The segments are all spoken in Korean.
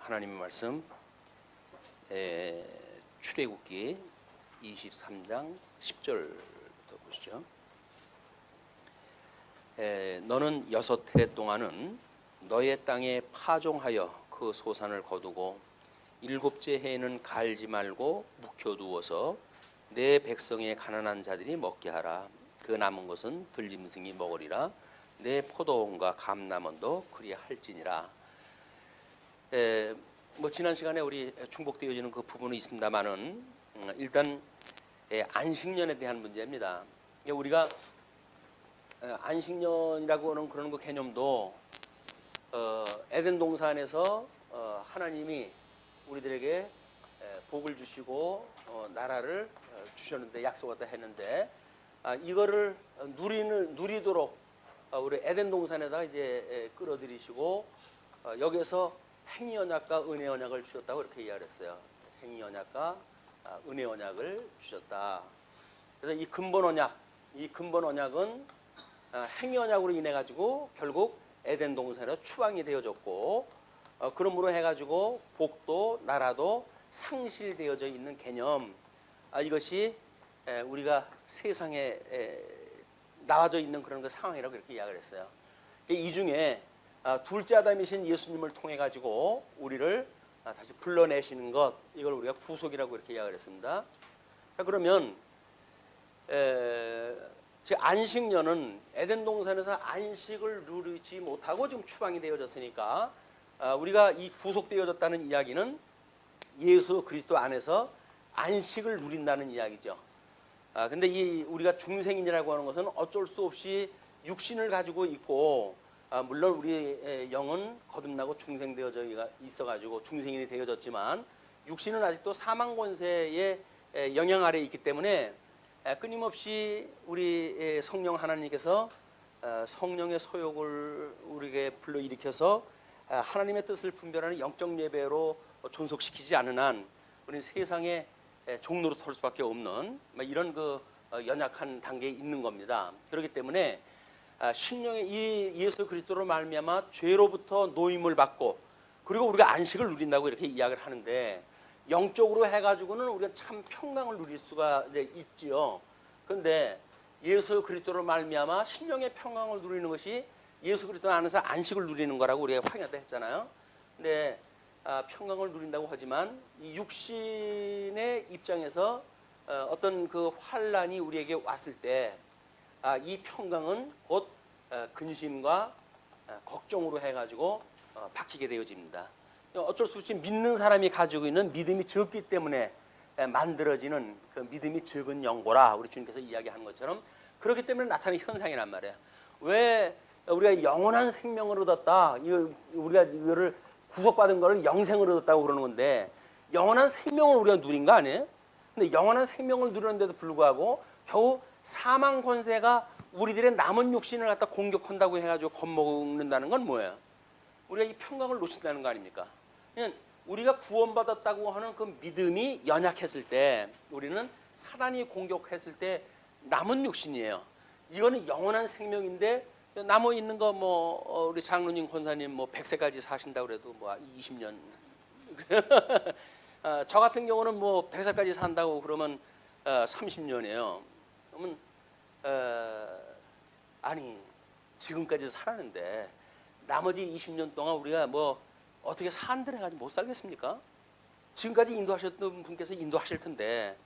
하나님의 말씀 출애굽기 23장 10절부터 보시죠. 너는 6해 동안은 너의 땅에 파종하여 그 소산을 거두고 7째 해에는 갈지 말고 묵혀두어서 내 백성의 가난한 자들이 먹게 하라. 그 남은 것은 들짐승이 먹으리라. 내 포도원과 감람원도 그리야 할지니라. 지난 시간에 우리 중복되어지는 그 부분이 있습니다만은 일단 안식년에 대한 문제입니다. 우리가 안식년이라고 하는 그런 그 개념도 에덴 동산에서 하나님이 우리들에게 복을 주시고 나라를 주셨는데 약속했다 했는데 이거를 누리도록 우리 에덴 동산에다 이제 끌어들이시고 여기에서 행위 언약과 은혜 언약을 주셨다고 이렇게 이야기했어요. 행위 언약과 은혜 언약을 주셨다. 그래서 이 근본 언약은 행위 언약으로 인해 가지고 결국 에덴 동산에서 추방이 되어졌고 그러므로 해가지고 복도 나라도 상실되어져 있는 개념. 이것이 우리가 세상에 나와져 있는 그런 그 상황이라고 이렇게 이야기를 했어요. 이 중에 둘째 아담이신 예수님을 통해 가지고 우리를 다시 불러내시는 것, 이걸 우리가 구속이라고 이렇게 이야기를 했습니다. 자, 그러면 즉 안식년은 에덴 동산에서 안식을 누리지 못하고 지금 추방이 되어졌으니까 우리가 이 구속되어졌다는 이야기는 예수 그리스도 안에서 안식을 누린다는 이야기죠. 근데 우리가 중생인이라고 하는 것은 어쩔 수 없이 육신을 가지고 있고 물론 우리의 영은 거듭나고 중생되어져 있어가지고 중생인이 되어졌지만 육신은 아직도 사망 권세의 영향 아래에 있기 때문에 끊임없이 우리 성령 하나님께서 성령의 소욕을 우리에게 불러일으켜서 하나님의 뜻을 분별하는 영적 예배로 존속시키지 않는 한 우리는 세상의 종로로 털 수밖에 없는 이런 그 연약한 단계에 있는 겁니다. 그렇기 때문에 심령의 이 예수 그리스도로 말미암아 죄로부터 노임을 받고 그리고 우리가 안식을 누린다고 이렇게 이야기를 하는데 영적으로 해가지고는 우리가 참 평강을 누릴 수가 있지요. 그런데 예수 그리스도로 말미암아 심령의 평강을 누리는 것이 예수 그리스도 안에서 안식을 누리는 거라고 우리가 확인하다 했잖아요. 근데 평강을 누린다고 하지만 이 육신의 입장에서 어떤 그 환란이 우리에게 왔을 때 이 평강은 곧 근심과 걱정으로 해가지고 바뀌게 되어집니다. 어쩔 수 없이 믿는 사람이 가지고 있는 믿음이 적기 때문에 만들어지는 그 믿음이 적은 영고라 우리 주님께서 이야기한 것처럼 그렇기 때문에 나타나는 현상이란 말이에요. 왜 우리가 영원한 생명을 얻었다, 우리가 이거를 구속받은 거를 영생을 얻었다고 그러는 건데 영원한 생명을 우리가 누린 거 아니에요? 근데 영원한 생명을 누리는데도 불구하고 겨우 사망 권세가 우리들의 남은 육신을 갖다 공격한다고 해가지고 겁먹는다는 건 뭐예요? 우리가 이 평강을 놓친다는 거 아닙니까? 그냥 우리가 구원받았다고 하는 그 믿음이 연약했을 때 우리는 사단이 공격했을 때 남은 육신이에요. 이거는 영원한 생명인데 남아 있는 거 우리 장로님 권사님 100세까지 사신다고 그래도 20년 저 같은 경우는 100살까지 산다고 그러면 30년이에요. 그러면 아니 지금까지 살았는데 나머지 20년 동안 우리가 어떻게 산들 해가지고 못 살겠습니까? 지금까지 인도하셨던 분께서 인도하실 텐데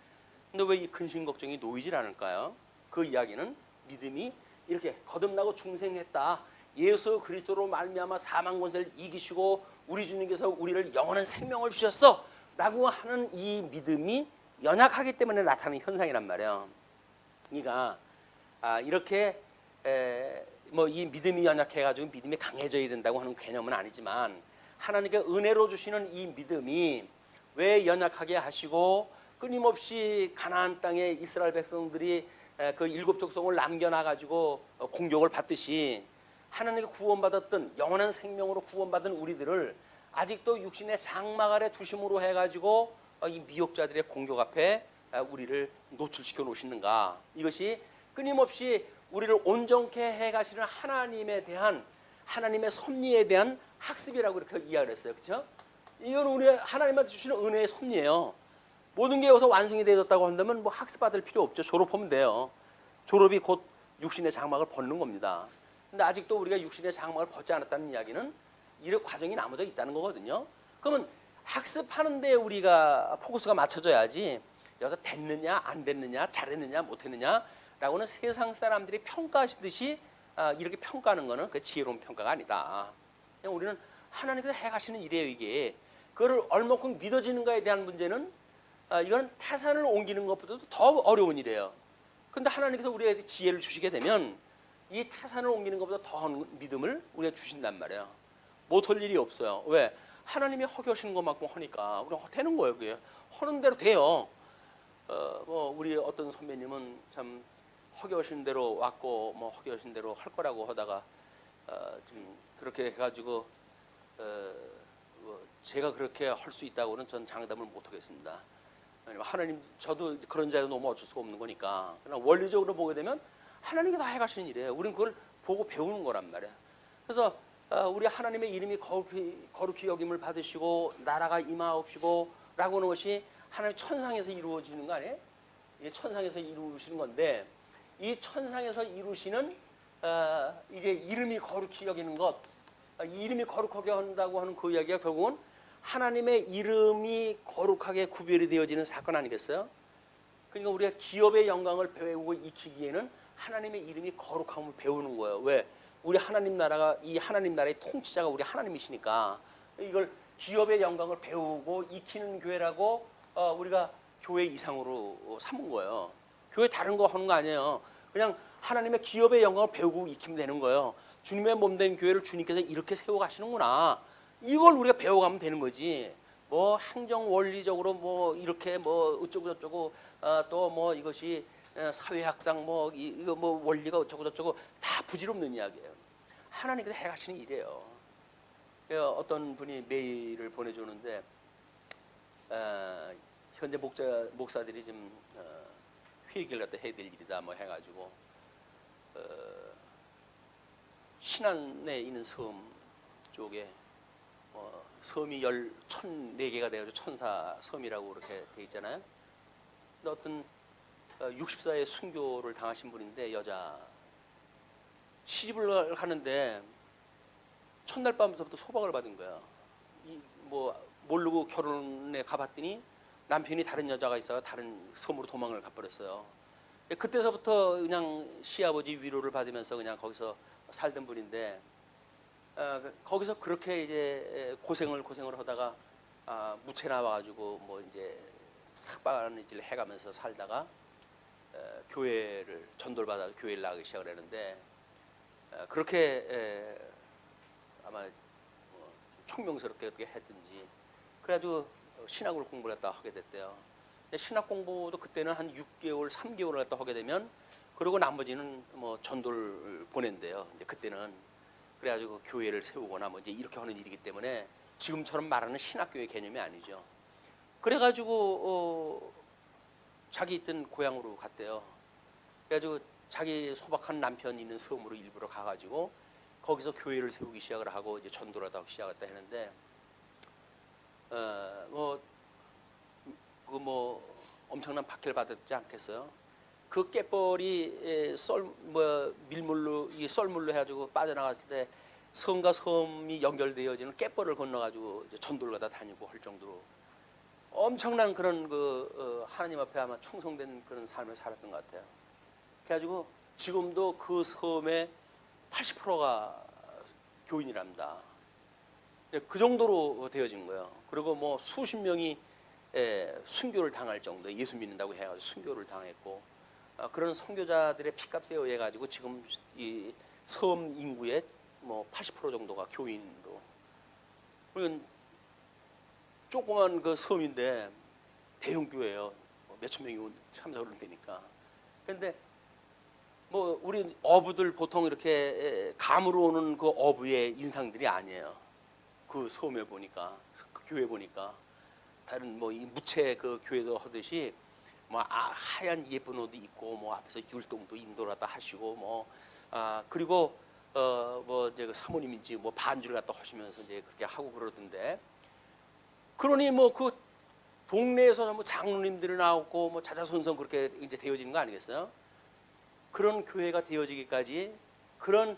근데 왜 이 근심 걱정이 놓이질 않을까요? 그 이야기는 믿음이 이렇게 거듭나고 중생했다. 예수 그리스도로 말미암아 사망 권세를 이기시고 우리 주님께서 우리를 영원한 생명을 주셨어 라고 하는 이 믿음이 연약하기 때문에 나타나는 현상이란 말이에요. 그러니까 이렇게 이 믿음이 연약해가지고 믿음이 강해져야 된다고 하는 개념은 아니지만 하나님께 은혜로 주시는 이 믿음이 왜 연약하게 하시고 끊임없이 가나안 땅에 이스라엘 백성들이 그 7 족속을 남겨놔가지고 공격을 받듯이 하나님께 구원받았던 영원한 생명으로 구원받은 우리들을 아직도 육신의 장막 아래 두심으로 해가지고 이 미혹자들의 공격 앞에 우리를 노출시켜 놓으시는가. 이것이 끊임없이 우리를 온전케 해가시는 하나님에 대한 하나님의 섭리에 대한 학습이라고 이렇게 이야기를 했어요. 그렇죠? 이건 우리 하나님한테 주시는 은혜의 섭리예요. 모든 게 여기서 완성이 되어졌다고 한다면 뭐 학습받을 필요 없죠. 졸업하면 돼요. 졸업이 곧 육신의 장막을 벗는 겁니다. 근데 아직도 우리가 육신의 장막을 벗지 않았다는 이야기는 이런 과정이 남아져 있다는 거거든요. 그러면 학습하는데 우리가 포커스가 맞춰져야지 여기서 됐느냐 안 됐느냐 잘했느냐 못했느냐라고는 세상 사람들이 평가하시듯이 이렇게 평가하는 거는 그 지혜로운 평가가 아니다. 그냥 우리는 하나님께서 해가시는 일이에요. 이게 그거를 얼마큼 믿어지는가에 대한 문제는 이건 태산을 옮기는 것보다도 더 어려운 일이에요. 근데 하나님께서 우리에게 지혜를 주시게 되면 이 태산을 옮기는 것보다 더한 믿음을 우리가 주신단 말이에요. 못할 일이 없어요. 왜? 하나님이 허기하시는 것만큼 하니까 우리가 되는 거예요. 그게 하는 대로 돼요. 뭐 우리 어떤 선배님은 참 허기하신 대로 왔고 뭐 허기하신 대로 할 거라고 하다가 좀 그렇게 해가지고 뭐 제가 그렇게 할 수 있다고는 전 장담을 못 하겠습니다. 하나님 저도 그런 자리에 너무 어쩔 수가 없는 거니까 그냥 원리적으로 보게 되면 하나님이 다 해가시는 일이에요. 우리는 그걸 보고 배우는 거란 말이야. 그래서 우리 하나님의 이름이 거룩히 여김을 받으시고 나라가 임하옵시고 라고 하는 것이 하나님 천상에서 이루어지는 거 아니에요? 이게 천상에서 이루시는 건데 이 천상에서 이루시는 이제 이름이 거룩히 여기는 것, 이름이 거룩하게 한다고 하는 그 이야기가 결국은 하나님의 이름이 거룩하게 구별이 되어지는 사건 아니겠어요? 그러니까 우리가 기업의 영광을 배우고 익히기에는 하나님의 이름이 거룩함을 배우는 거예요. 왜? 우리 하나님 나라가 이 하나님 나라의 통치자가 우리 하나님이시니까 이걸 기업의 영광을 배우고 익히는 교회라고 우리가 교회 이상으로 삼은 거예요. 교회 다른 거 하는 거 아니에요. 그냥 하나님의 기업의 영광을 배우고 익히면 되는 거예요. 주님의 몸된 교회를 주님께서 이렇게 세워가시는구나. 이걸 우리가 배워가면 되는 거지. 뭐 행정 원리적으로 뭐 이렇게 뭐 어쩌고 저쩌고 또 뭐 이것이 사회학상 뭐 이거 뭐 원리가 어쩌고 저쩌고 다 부질없는 이야기예요. 하나님께서 해가시는 일이에요. 어떤 분이 메일을 보내주는데 현재 목사들이 지금 회개를 갖다 해야 될 일이다 뭐 해가지고 신안에 있는 섬 쪽에 섬이 1004개가 되어서 천사 섬이라고 그렇게 돼 있잖아요. 근데 어떤 60사의 순교를 당하신 분인데 여자 시집을 가는데 첫날 밤부터 소박을 받은 거야. 뭐 모르고 결혼에 가봤더니 남편이 다른 여자가 있어서 다른 섬으로 도망을 가버렸어요. 그때서부터 그냥 시아버지 위로를 받으면서 그냥 거기서 살던 분인데 거기서 그렇게 이제 고생을 하다가 무채 나와가지고 뭐 이제 삭바느질 해가면서 살다가 교회를 전도를 받아 교회를 나가기 시작을 했는데 그렇게 아마 뭐 총명스럽게 어떻게 했든지 그래가지고 신학을 공부를 갖다 하게 됐대요. 신학 공부도 그때는 한 6개월, 3개월을 갖다 하게 되면 그리고 나머지는 뭐 전도를 보낸대요. 이제 그때는 그래가지고 교회를 세우거나 뭐 이제 이렇게 하는 일이기 때문에 지금처럼 말하는 신학교의 개념이 아니죠. 그래가지고 자기 있던 고향으로 갔대요. 그래가지고 자기 소박한 남편 있는 섬으로 일부러 가가지고 거기서 교회를 세우기 시작을 하고 이제 전도를 하다 시작했다 했는데 뭐 엄청난 박해를 받았지 않겠어요? 그 갯벌이 밀물로 이 썰물로 해가지고 빠져나갔을 때 섬과 섬이 연결되어지는 갯벌을 건너가지고 이제 전도를 가다 다니고 할 정도로 엄청난 그런 하나님 앞에 아마 충성된 그런 삶을 살았던 것 같아요. 그래가지고 지금도 그 섬의 80%가 교인이랍니다. 그 정도로 되어진 거예요. 그리고 뭐 수십 명이 순교를 당할 정도 예수 믿는다고 해가지고 순교를 당했고 그런 선교자들의 피값에 의해 가지고 지금 이 섬 인구의 뭐 80% 정도가 교인으로. 그러니까 조그만 그 섬인데 대형 교회예요. 몇천 명이 참석을 되니까. 그런데 뭐 우리 어부들 보통 이렇게 감으로 오는 그 어부의 인상들이 아니에요. 그 섬에 보니까 그 교회 보니까 다른 뭐 이 무채 그 교회도 하듯이 뭐 하얀 예쁜 옷도 입고 뭐 앞에서 율동도 인도를 갖다 하시고 뭐 그리고 뭐 이제 그 사모님인지 뭐 반주를 갖다 하시면서 이제 그렇게 하고 그러던데 그러니 뭐 그 동네에서 전부 장로님들이 나오고 뭐 자자손손 그렇게 이제 되어지는 거 아니겠어요? 그런 교회가 되어지기까지 그런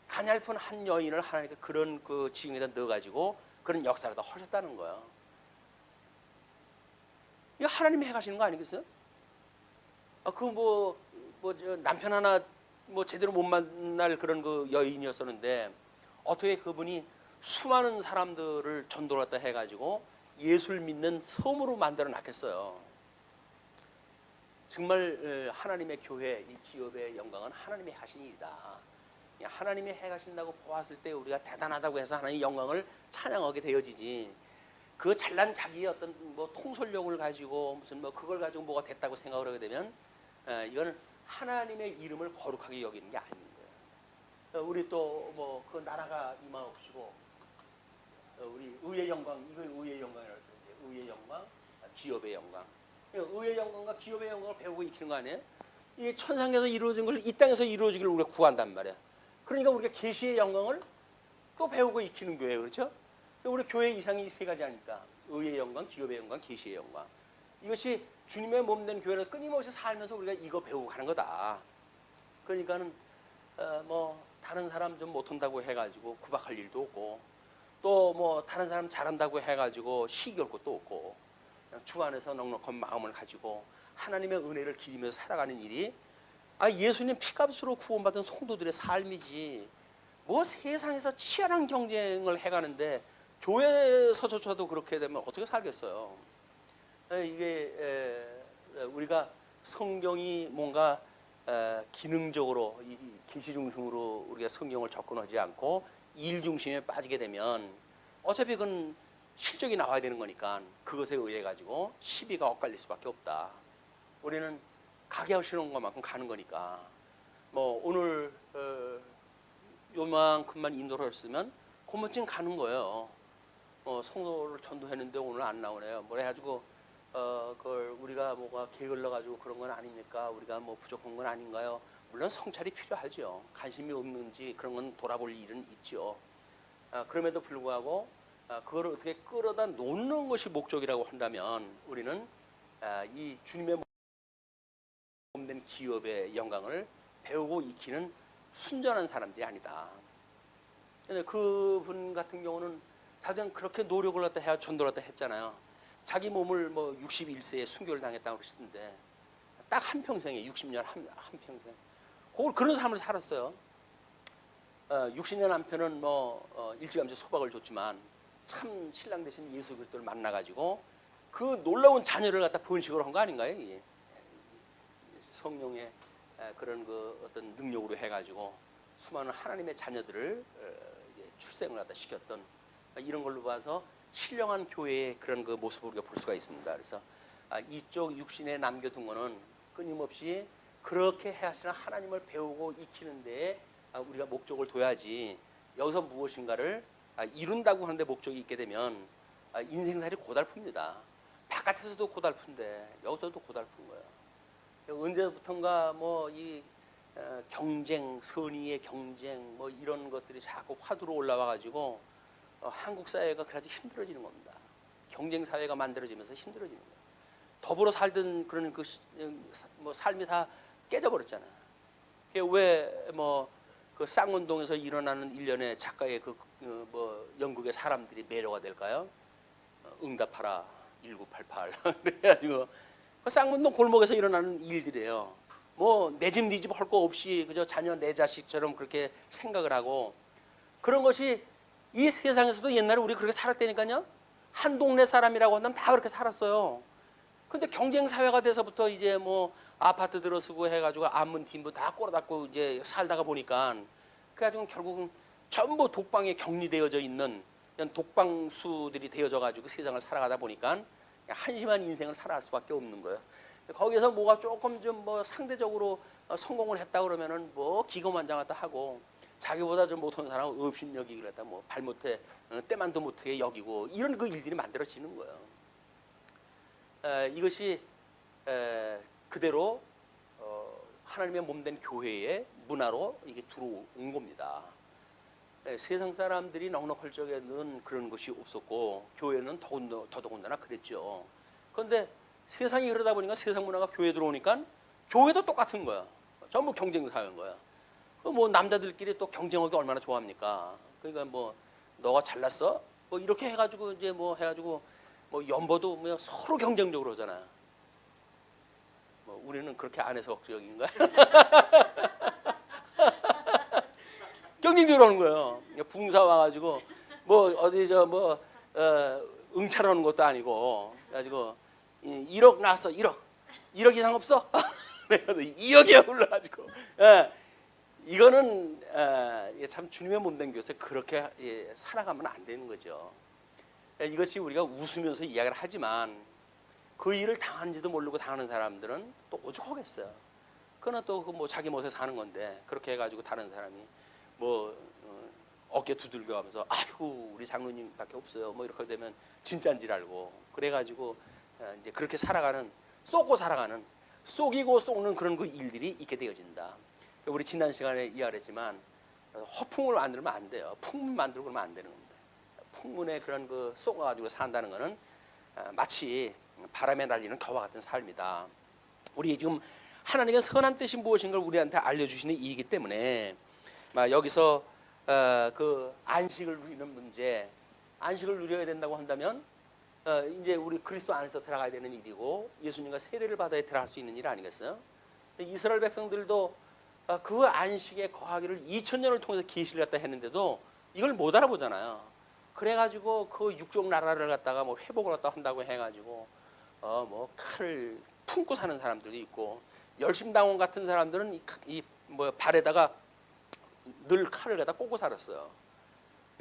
가냘픈 한 여인을 하나님께 그런 그 지경에다 넣어가지고 그런 역사를 다 하셨다는 거예요. 이거 하나님이 해가시는 거 아니겠어요? 저 남편 하나 뭐 제대로 못 만날 그런 그 여인이었었는데 어떻게 그분이 수많은 사람들을 전도를 갖다 해가지고 예수를 믿는 섬으로 만들어 놨겠어요. 정말 하나님의 교회, 이 기업의 영광은 하나님이 하신 일이다. 하나님이 해가신다고 보았을 때 우리가 대단하다고 해서 하나님의 영광을 찬양하게 되어지지. 그 잘난 자기의 어떤 뭐 통솔력을 가지고 무슨 뭐 그걸 가지고 뭐가 됐다고 생각을 하게 되면 이거는 하나님의 이름을 거룩하게 여기는 게 아닌 거예요. 우리 또 뭐 그 나라가 임하옵시고 우리 의의 영광, 이거 의의 영광이라고 했어요. 의의 영광, 기업의 영광. 의의 영광과 기업의 영광을 배우고 익히는 거 아니에요? 이게 천상에서 이루어진 걸 이 땅에서 이루어지기를 우리가 구한단 말이야. 그러니까 우리가 계시의 영광을 또 배우고 익히는 교회예요. 그렇죠? 우리 교회 이상이 이 세 가지 아닙니까? 의의 영광, 기업의 영광, 계시의 영광. 이것이 주님의 몸된 교회를 끊임없이 살면서 우리가 이거 배우고 가는 거다. 그러니까는 뭐 다른 사람 좀 못한다고 해가지고 구박할 일도 없고 또 뭐 다른 사람 잘한다고 해가지고 시기할 것도 없고 그냥 주 안에서 넉넉한 마음을 가지고 하나님의 은혜를 기리면서 살아가는 일이 예수님 피값으로 구원받은 성도들의 삶이지 뭐 세상에서 치열한 경쟁을 해가는데 교회에서조차도 그렇게 되면 어떻게 살겠어요? 이게 우리가 성경이 뭔가 기능적으로 계시 중심으로 우리가 성경을 접근하지 않고 일 중심에 빠지게 되면 어차피 그건 실적이 나와야 되는 거니까 그것에 의해 가지고 시비가 엇갈릴 수밖에 없다. 우리는 가게 하시는 것만큼 가는 거니까 뭐 오늘 요만큼만 인도를 했으면 고무증 가는 거예요. 성도를 전도했는데 오늘 안 나오네요. 뭐 해가지고 그걸 우리가 뭐가 게을러 가지고 그런 건 아닙니까? 우리가 뭐 부족한 건 아닌가요? 물론 성찰이 필요하죠. 관심이 없는지 그런 건 돌아볼 일은 있죠. 그럼에도 불구하고 그걸 어떻게 끌어다 놓는 것이 목적이라고 한다면 우리는 이 주님의 몸된 기업의 영광을 배우고 익히는 순전한 사람들이 아니다. 그분 같은 경우는 자기는 그렇게 노력을 갖다 해야 전도를 갖다 했잖아요. 자기 몸을 뭐 61세에 순교를 당했다고 그러시던데 딱 한평생에 60년 한평생 그걸 그런 삶을 살았어요. 60년 한편은 뭐 일찌감치 소박을 줬지만 참 신랑 대신 예수 그리스도를 만나가지고 그 놀라운 자녀를 갖다 번식을 한 거 아닌가요? 이게? 성령의 그런 그 어떤 능력으로 해가지고 수많은 하나님의 자녀들을 출생을 갖다 시켰던 이런 걸로 봐서 신령한 교회의 그런 그 모습을 우리가 볼 수가 있습니다. 그래서 이쪽 육신에 남겨둔 거는 끊임없이 그렇게 하시는 하나님을 배우고 익히는 데에 우리가 목적을 둬야지 여기서 무엇인가를 이룬다고 하는데 목적이 있게 되면 인생살이 고달픕니다. 바깥에서도 고달픈데 여기서도 고달픈 거예요. 언제부턴가 뭐 이 경쟁, 선의의 경쟁 뭐 이런 것들이 자꾸 화두로 올라와 가지고 한국 사회가 그래도 힘들어지는 겁니다. 경쟁 사회가 만들어지면서 힘들어지는 거예요. 더불어 살던 그런 그 뭐 삶이 다 깨져버렸잖아요. 왜 뭐 그 쌍문동에서 일어나는 일련의 작가의 뭐 연극의 사람들이 매료가 될까요? 응답하라 1988 그래가지고 그 쌍문동 골목에서 일어나는 일들이에요. 뭐 내 집 네 집 할 거 없이 그저 자녀 내 자식처럼 그렇게 생각을 하고 그런 것이 이 세상에서도 옛날에 우리 그렇게 살았다니까요. 한 동네 사람이라고 한다면 다 그렇게 살았어요. 근데 경쟁 사회가 돼서부터 이제 뭐 아파트 들어서고 해가지고 안문 뒷문 다 꼬라닫고 이제 살다가 보니까 그래가지고 결국은 전부 독방에 격리되어져 있는 독방수들이 되어져 가지고 세상을 살아가다 보니까 한심한 인생을 살아갈 수밖에 없는 거예요. 거기서 뭐가 조금 좀 뭐 상대적으로 성공을 했다 그러면은 뭐 기고만장하다 하고 자기보다 좀 못하는 사람은 업신여기기를 했다 뭐 발못해 때만도 못하게 여기고 이런 그 일들이 만들어지는 거예요. 이것이 그대로 하나님의 몸된 교회의 문화로 이게 들어온 겁니다. 세상 사람들이 넉넉할 적에는 그런 것이 없었고 교회는 더더군다나 그랬죠. 그런데 세상이 그러다 보니까 세상 문화가 교회 들어오니까 교회도 똑같은 거야. 전부 경쟁 사회인 거야. 뭐 남자들끼리 또 경쟁하기 얼마나 좋아합니까? 그러니까 뭐 너가 잘났어? 뭐 이렇게 해가지고 이제 뭐 해가지고 뭐 연보도 뭐 서로 경쟁적으로 하잖아. 뭐 우리는 그렇게 안 해서 억지적인가? 경쟁적으로 하는 거예요. 붕사 와가지고 뭐 어디 저뭐 응찰하는 것도 아니고 그래가지고 1억 나왔어. 1억 이상 없어? 2억이야 올라가지고. 이거는 참 주님의 몸된 교회에서 그렇게 살아가면 안 되는 거죠. 이것이 우리가 웃으면서 이야기를 하지만 그 일을 당한지도 모르고 당하는 사람들은 또 오죽하겠어요. 그러나 또 뭐 자기 멋에 사는 건데 그렇게 해가지고 다른 사람이 뭐 어깨 두들겨 하면서 아이고 우리 장로님밖에 없어요. 뭐 이렇게 되면 진짜인 줄 알고 그래가지고 이제 그렇게 살아가는 쏘고 살아가는 쏘기고 쏘는 그런 그 일들이 있게 되어진다. 우리 지난 시간에 이야기를 했지만 허풍을 만들면 안 돼요. 풍문 만들고 그러면 안 되는 겁니다. 풍문에 그런 그 쏘가지고 산다는 거는 마치 바람에 날리는 겨와 같은 삶이다. 우리 지금 하나님의 선한 뜻이 무엇인가를 우리한테 알려주시는 일이기 때문에 여기서 그 안식을 누리는 문제, 안식을 누려야 된다고 한다면 이제 우리 그리스도 안에서 들어가야 되는 일이고 예수님과 세례를 받아야 들어갈 수 있는 일 아니겠어요? 이스라엘 백성들도 그 안식에 거하기를 2000년을 통해서 계시를 갖다 했는데도 이걸 못 알아보잖아요. 그래가지고 그 육종 나라를 갖다가 뭐 회복을 갖다 한다고 해가지고 뭐 칼을 품고 사는 사람들도 있고 열심당원 같은 사람들은 이 뭐 발에다가 늘 칼을 갖다 꽂고 살았어요.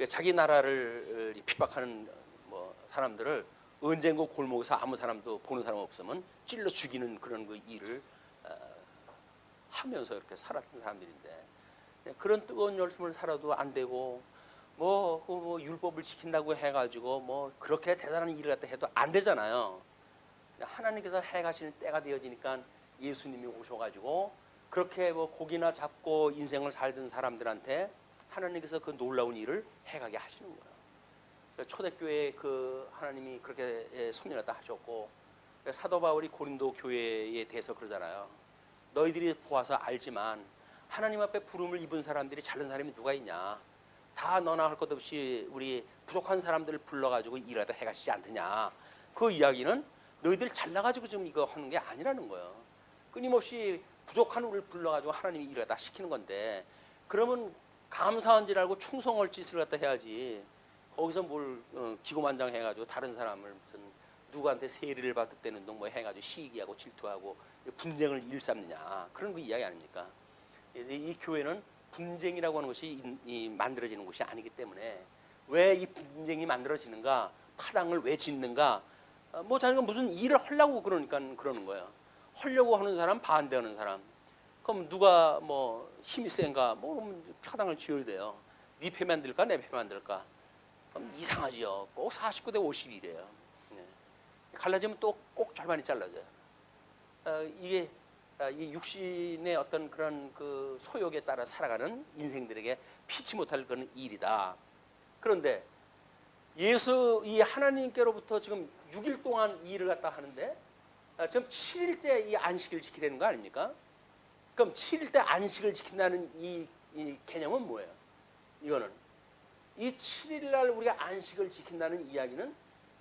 자기 나라를 핍박하는 뭐 사람들을 언젠가 골목에서 아무 사람도 보는 사람 없으면 찔러 죽이는 그런 그 일을 하면서 이렇게 살았던 사람들인데 그런 뜨거운 열심을 살아도 안 되고 뭐 율법을 지킨다고 해가지고 뭐 그렇게 대단한 일을 갖다 해도 안 되잖아요. 하나님께서 해가시는 때가 되어지니까 예수님이 오셔가지고 그렇게 뭐 고기나 잡고 인생을 살던 사람들한테 하나님께서 그 놀라운 일을 해가게 하시는 거예요. 초대교회 그 하나님이 그렇게 섭리하다 하셨고 사도 바울이 고린도 교회에 대해서 그러잖아요. 너희들이 보아서 알지만 하나님 앞에 부름을 입은 사람들이 잘난 사람이 누가 있냐? 다 너나 할 것 없이 우리 부족한 사람들을 불러가지고 일하다 해가시지 않느냐? 그 이야기는 너희들 잘나가지고 지금 이거 하는 게 아니라는 거예요. 끊임없이 부족한 우리를 불러가지고 하나님이 일하다 시키는 건데 그러면 감사한 줄 알고 충성할 짓을 갖다 해야지. 거기서 뭘 기고만장 해가지고 다른 사람을 무슨 누구한테 세리를 받을 때는 뭐 해가지고 시기하고 질투하고 분쟁을 일삼느냐 그런 그 이야기 아닙니까? 이 교회는 분쟁이라고 하는 것이 만들어지는 것이 아니기 때문에 왜 이 분쟁이 만들어지는가? 파당을 왜 짓는가? 뭐 자기가 무슨 일을 하려고 그러니까 그러는 거예요. 하려고 하는 사람, 반대하는 사람. 그럼 누가 뭐 힘이 센가? 뭐 파당을 지어야 돼요. 네 표 만들까? 내 표 만들까? 그럼 이상하지요. 꼭 49대 51이에요. 갈라지면 또 꼭 절반이 잘라져요. 이게 이 육신의 어떤 그런 그 소욕에 따라 살아가는 인생들에게 피치 못할 그런 일이다. 그런데 이 하나님께로부터 지금 6일 동안 이 일을 갖다 하는데 지금 7일째 이 안식을 지키려는 거 아닙니까? 그럼 7일째 안식을 지킨다는 이 개념은 뭐예요? 이거는 이 7일날 우리가 안식을 지킨다는 이야기는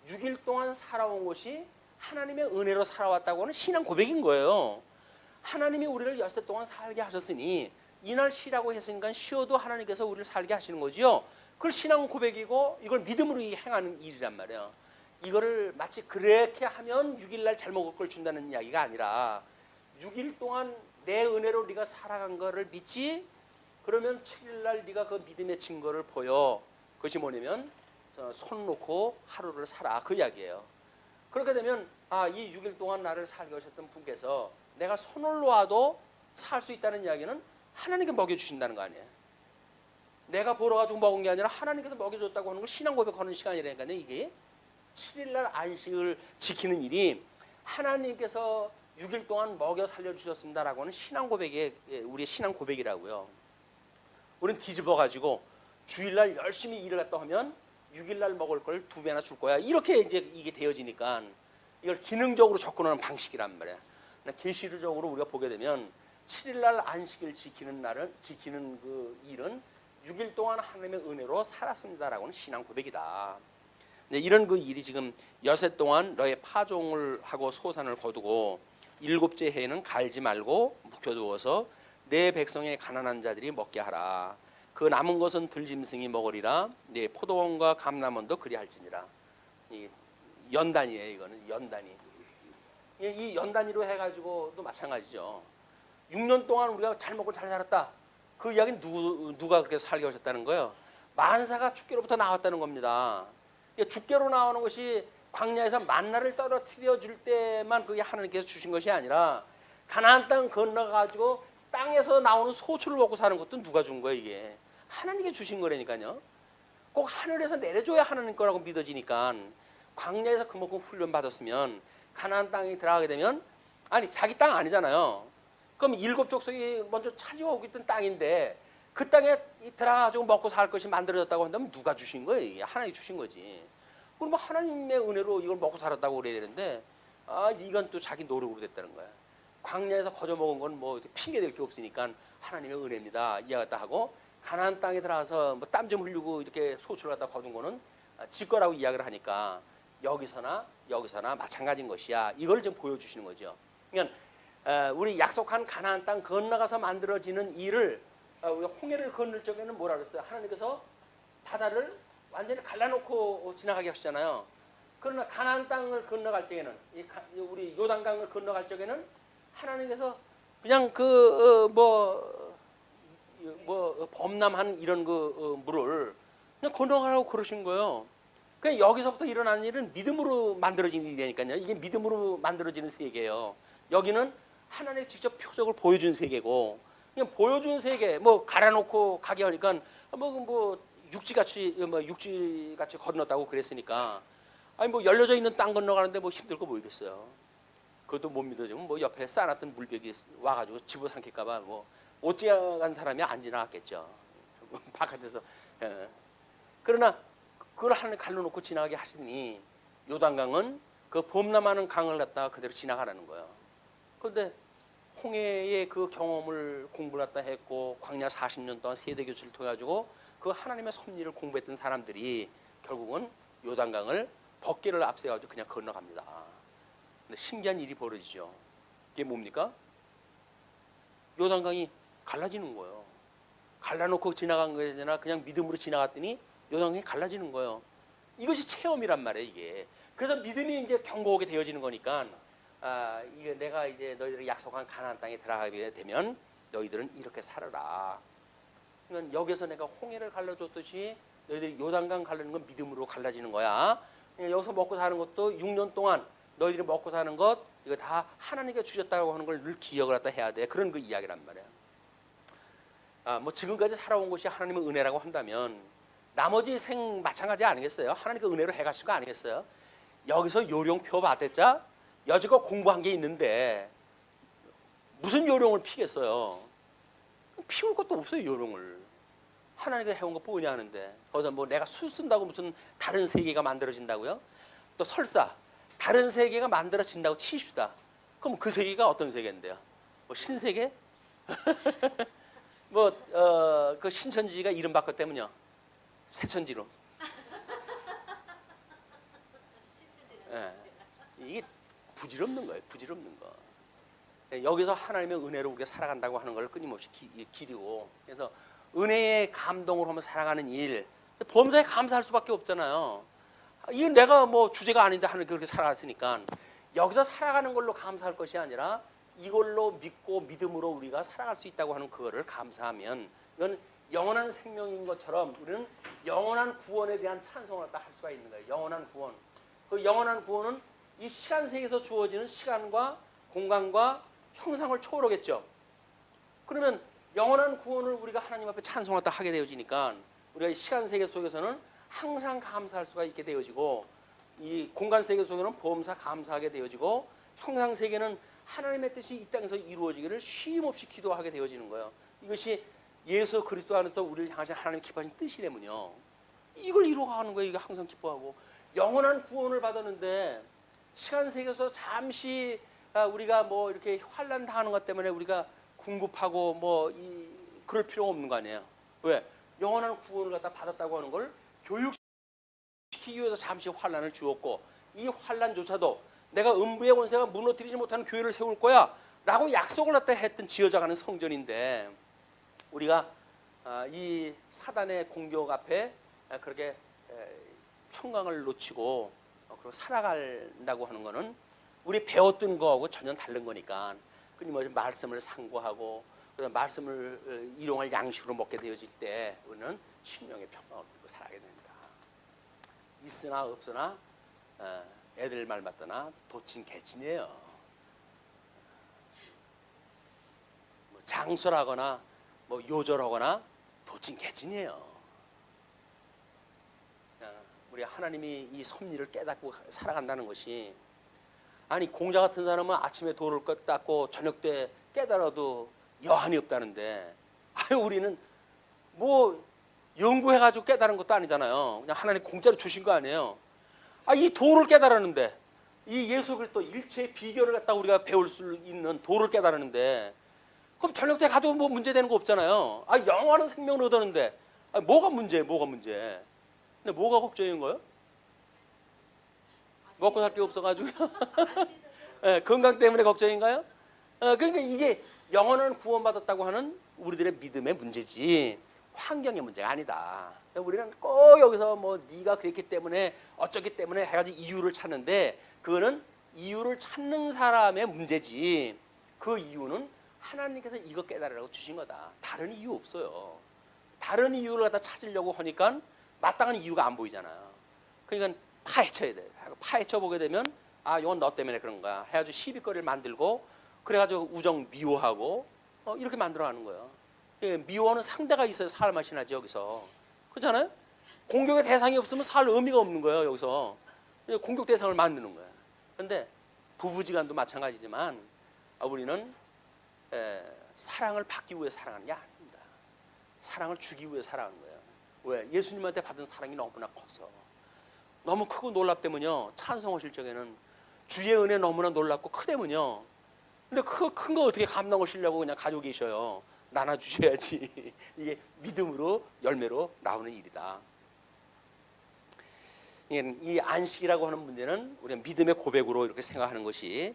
6일 동안 살아온 것이 하나님의 은혜로 살아왔다고 하는 신앙 고백인 거예요. 하나님이 우리를 엿새 동안 살게 하셨으니 이날 쉬라고 했으니까 쉬어도 하나님께서 우리를 살게 하시는 거지요. 그걸 신앙 고백이고 이걸 믿음으로 행하는 일이란 말이에요. 이거를 마치 그렇게 하면 6일날 잘 먹을 걸 준다는 이야기가 아니라 6일 동안 내 은혜로 네가 살아간 거를 믿지? 그러면 7일날 네가 그 믿음의 증거를 보여. 그것이 뭐냐면 손 놓고 하루를 살아 그 이야기예요. 그렇게 되면 이 6일 동안 나를 살게 하셨던 분께서 내가 손을 놓아도 살 수 있다는 이야기는 하나님께 먹여주신다는 거 아니에요. 내가 벌어가지고 먹은 게 아니라 하나님께서 먹여줬다고 하는 걸 신앙 고백하는 시간이라니까요. 이게 7일날 안식을 지키는 일이 하나님께서 6일 동안 먹여 살려주셨습니다라고 하는 신앙 고백이 우리의 신앙 고백이라고요. 우리는 뒤집어가지고 주일날 열심히 일을 갖다 하면 6일날 먹을 걸 2배나 줄 거야. 이렇게 이제 이게 되어지니까 이걸 기능적으로 접근하는 방식이란 말이야. 계시적으로 우리가 보게 되면 7일날 안식일 지키는 그 일은 6일 동안 하나님의 은혜로 살았습니다라고는 신앙 고백이다. 이런 그 일이 지금 여세 동안 너의 파종을 하고 소산을 거두고 7째 해에는 갈지 말고 묵혀두어서 내 백성의 가난한 자들이 먹게 하라. 그 남은 것은 들짐승이 먹으리라. 네 포도원과 감람원도 그리할지니라. 이 연단이에요. 이거는 연단이. 이 연단위로 해가지고도 마찬가지죠. 6년 동안 우리가 잘 먹고 잘 살았다. 그 이야기는 누가 그렇게 살게 하셨다는 거예요? 만사가 주께로부터 나왔다는 겁니다. 주께로 나오는 것이 광야에서 만나를 떨어뜨려 줄 때만 그게 하나님께서 주신 것이 아니라 가나안 땅 건너가지고 땅에서 나오는 소출을 먹고 사는 것도 누가 준 거예요? 이게 하나님께 주신 거라니까요. 꼭 하늘에서 내려줘야 하나님 거라고 믿어지니까 광야에서 그만큼 훈련 받았으면 가나안 땅에 들어가게 되면 아니 자기 땅 아니잖아요. 그럼 7 족속이 먼저 차지하고 있던 땅인데 그 땅에 들어가지고 먹고 살 것이 만들어졌다고 한다면 누가 주신 거예요? 이게 하나님이 주신 거지. 그럼 뭐 하나님의 은혜로 이걸 먹고 살았다고 그래야 되는데 이건 또 자기 노력으로 됐다는 거야. 광야에서 거저 먹은 건 뭐 핑계 댈 게 없으니까 하나님의 은혜입니다. 이해했다 하고 가나안 땅에 들어가서 뭐 땀 좀 흘리고 이렇게 소출을 갖다 거둔 거는 지 거라고 이야기를 하니까 여기서나 마찬가지인 것이야. 이걸 좀 보여주시는 거죠. 그러니까 우리 약속한 가나안 땅 건너가서 만들어지는 일을 우리가 홍해를 건널 적에는 뭐라 그랬어요? 하나님께서 바다를 완전히 갈라놓고 지나가게 하시잖아요. 그러나 가나안 땅을 건너갈 적에는 우리 요단강을 건너갈 적에는 하나님께서 그냥 범람한 이런 물을 그냥 건너가라고 그러신 거예요. 그냥 여기서부터 일어나는 일은 믿음으로 만들어지는 일이니까요. 이게 믿음으로 만들어지는 세계예요. 여기는 하나님의 직접 표적을 보여준 세계고, 그냥 보여준 세계, 갈아놓고 가게 하니까 육지같이 건넜다고 그랬으니까, 열려져 있는 땅 건너가는데 힘들 거 보이겠어요. 그것도 못 믿어지면 옆에 쌓아놨던 물벽이 와가지고 집어삼킬까봐 못 지나간 사람이 안 지나갔겠죠. 바깥에서. 그러나 그걸 하나님 갈라놓고 지나가게 하시니 요단강은 그 범람하는 강을 갖다가 그대로 지나가라는 거예요. 그런데 홍해의 그 경험을 공부를 갖다 했고 광야 40년 동안 세대 교체를 통해 가지고 그 하나님의 섭리를 공부했던 사람들이 결국은 요단강을 벗개를 앞세 가지고 그냥 건너갑니다. 근데 신기한 일이 벌어지죠. 이게 뭡니까? 요단강이 갈라지는 거예요. 갈라놓고 지나간 것이 아니라 그냥 믿음으로 지나갔더니 요단강이 갈라지는 거예요. 이것이 체험이란 말이에요, 이게. 그래서 믿음이 이제 견고하게 되어지는 거니까 이게 내가 이제 너희들이 약속한 가나안 땅에 들어가게 되면 너희들은 이렇게 살아라. 그러니까 여기서 내가 홍해를 갈라줬듯이 너희들이 요단강 갈라는 건 믿음으로 갈라지는 거야. 여기서 먹고 사는 것도 6년 동안 너희들이 먹고 사는 것 이거 다 하나님께 주셨다고 하는 걸 늘 기억을 갖다 해야 돼. 그런 그 이야기란 말이야. 지금까지 살아온 것이 하나님의 은혜라고 한다면 나머지 생 마찬가지 아니겠어요? 하나님께 은혜로 해가신 거 아니겠어요? 여기서 요령표 봤댔자 여지껏 공부한 게 있는데 무슨 요령을 피겠어요? 피울 것도 없어요, 요령을. 하나님께 해온 것 뿐이 하는데 거기서 내가 수 쓴다고 무슨 다른 세계가 만들어진다고요? 또 설사 다른 세계가 만들어진다고 치십시다. 그럼 그 세계가 어떤 세계인데요? 신세계? 그 신천지가 이름 바꿨다면요? 새천지로. 이게 부질없는 거예요. 부질없는 거. 여기서 하나님의 은혜로 우리가 살아간다고 하는 걸 끊임없이 기리고, 그래서 은혜의 감동으로 하면 살아가는 일, 범사에 감사할 수밖에 없잖아요. 이건 내가 주제가 아닌데 하나님 그렇게 살아갔으니까 여기서 살아가는 걸로 감사할 것이 아니라 이걸로 믿고 믿음으로 우리가 살아갈 수 있다고 하는 그거를 감사하면 이건 영원한 생명인 것처럼 우리는 영원한 구원에 대한 찬송을 할 수가 있는 거예요. 영원한 구원. 그 영원한 구원은 이 시간 세계에서 주어지는 시간과 공간과 형상을 초월하겠죠. 그러면 영원한 구원을 우리가 하나님 앞에 찬송하다 하게 되어지니까 우리가 이 시간 세계 속에서는 항상 감사할 수가 있게 되어지고, 이 공간 세계 속에는 범사 감사하게 되어지고, 형상 세계는 하나님의 뜻이 이 땅에서 이루어지기를 쉼없이 기도하게 되어지는 거예요. 이것이 예수 그리스도 안에서 우리를 향하신 하나님 기뻐하신 뜻이라면요, 이걸 이루어가는 거예요. 이게 항상 기뻐하고 영원한 구원을 받았는데 시간 세계에서 잠시 우리가 뭐 이렇게 환난 당하는 것 때문에 우리가 궁급하고 뭐 그럴 필요가 없는 거 아니에요. 왜? 영원한 구원을 갖다 받았다고 하는 걸 교육시키기 위해서 잠시 환난을 주었고, 이 환난조차도 내가 음부의 권세가 무너뜨리지 못하는 교회를 세울 거야 라고 약속을 갖다 했던 지어져가는 성전인데, 우리가 이 사단의 공격 앞에 그렇게 평강을 놓치고 그리고 살아간다고 하는 거는 우리 배웠던 거하고 전혀 다른 거니까, 끊임없이 말씀을 상고하고 그다음 말씀을 일용할 양식으로 먹게 되어질 때 우리는 심령의 평강을 누리고 살아가게 됩니다. 있으나 없으나 애들 말 맞더나 도친 개친이에요. 뭐 장설하거나 뭐 요절하거나 도친 개친이에요. 우리 하나님이 이 섭리를 깨닫고 살아간다는 것이, 아니 공자 같은 사람은 아침에 돌을 닦고 저녁 때 깨달아도 여한이 없다는데, 아유 우리는 뭐 연구해가지고 깨달은 것도 아니잖아요. 그냥 하나님 공짜로 주신 거 아니에요. 이 도를 깨달았는데, 이 예수 그리스도 일체의 비결을 갖다 우리가 배울 수 있는 도를 깨달았는데, 그럼 저녁 때 가도 뭐 문제되는 거 없잖아요. 영원한 생명을 얻었는데 뭐가 문제예요? 뭐가 문제? 근데 뭐가 걱정인 거예요? 먹고 살 게 없어가지고 네, 건강 때문에 걱정인가요? 그러니까 이게 영원한 구원받았다고 하는 우리들의 믿음의 문제지 환경의 문제가 아니다. 우리는 꼭 여기서 뭐 네가 그랬기 때문에 어쩌기 때문에 해가지고 이유를 찾는데, 그거는 이유를 찾는 사람의 문제지, 그 이유는 하나님께서 이거 깨달으라고 주신 거다. 다른 이유 없어요. 다른 이유를 갖다 찾으려고 하니까 마땅한 이유가 안 보이잖아요. 그러니까 파헤쳐야 돼. 파헤쳐 보게 되면 이건 너 때문에 그런 거야 해가지고 시비거리를 만들고, 그래가지고 우정 미워하고 이렇게 만들어가는 거예요. 미워하는 상대가 있어야 살 맛이 나지 여기서. 그렇잖아요? 공격의 대상이 없으면 살 의미가 없는 거예요 여기서. 공격 대상을 만드는 거예요. 그런데 부부지간도 마찬가지지만 우리는 사랑을 받기 위해 살아가는 게 아닙니다. 사랑을 주기 위해 살아가는 거예요. 왜? 예수님한테 받은 사랑이 너무나 커서, 너무 크고 놀랍다면요, 찬송하실 적에는 주의 은혜 너무나 놀랍고 크다면요, 근데 그 큰 거 어떻게 감당하시려고 그냥 가지고 계셔요. 나눠주셔야지. 이게 믿음으로 열매로 나오는 일이다. 이 안식이라고 하는 문제는 우리가 믿음의 고백으로 이렇게 생각하는 것이,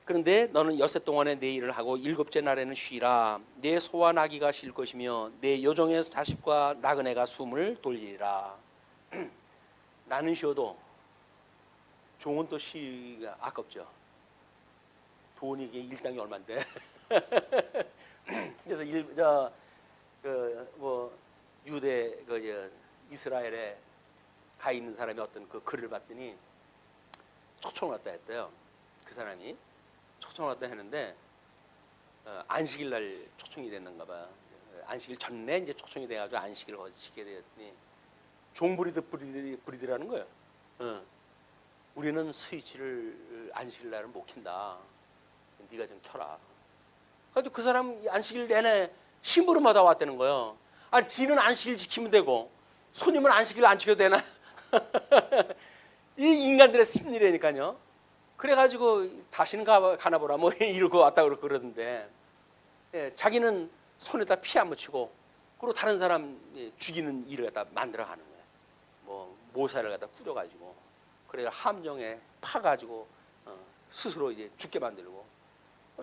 그런데 너는 여섯 동안에 내 일을 하고 일곱째 날에는 쉬라. 내 소와 나귀가 쉴 것이며 내 여종의 자식과 나그네가 숨을 돌리리라. 나는 쉬어도 종은 또 쉬기가 아깝죠. 돈이 이게 일당이 얼마인데. 그래서 유대 이스라엘에 가 있는 사람이 어떤 그 글을 봤더니 초청을 왔다 했대요. 그 사람이 초청을 왔다 했는데 안식일 날 초청이 됐는가 봐. 안식일 전에 이제 초청이 돼가지고 안식일을 거치게 되었더니 종부리드라는 거예요. 우리는 스위치를 안식일 날은 못 킨다. 네가 좀 켜라. 그래서 그 사람 안식일 내내 심부름하다 왔다는 거예요. 지는 안식일 지키면 되고 손님은 안식일 안 지켜도 되나? 이 인간들의 심리라니까요. 그래가지고 다시는 가나 보라 뭐 이러고 왔다 그러던데, 자기는 손에다 피 안 묻히고 그리고 다른 사람 죽이는 일을 갖다 만들어가는 거예요. 뭐 모살을 갖다 꾸려가지고 그래가 함정에 파가지고 스스로 이제 죽게 만들고,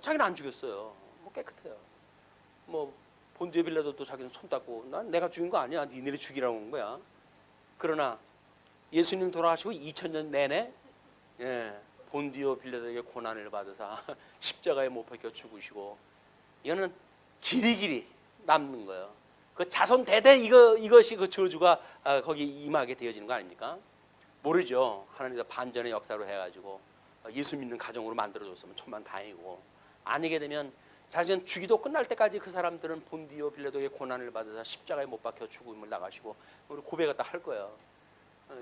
자기는 안 죽였어요. 뭐 깨끗해요. 뭐 본디오 빌라도도 자기는 손 닦고 난 내가 죽인 거 아니야. 니네들이 죽이라고 한 거야. 그러나 예수님 돌아가시고 2000년 내내 본디오 빌라도에게 고난을 받으사 십자가에 못 박혀 죽으시고, 이거는 길이길이 남는 거예요. 그 자손 대대 이것이 그 저주가 거기 임하게 되어지는 거 아닙니까? 모르죠. 하나님께서 반전의 역사로 해가지고 예수 믿는 가정으로 만들어줬으면 천만 다행이고, 아니게 되면 자신은 주기도 끝날 때까지 그 사람들은 본디오 빌라도의 고난을 받아서 십자가에 못 박혀 죽음을 나가시고 우리 고백을 다 할 거예요.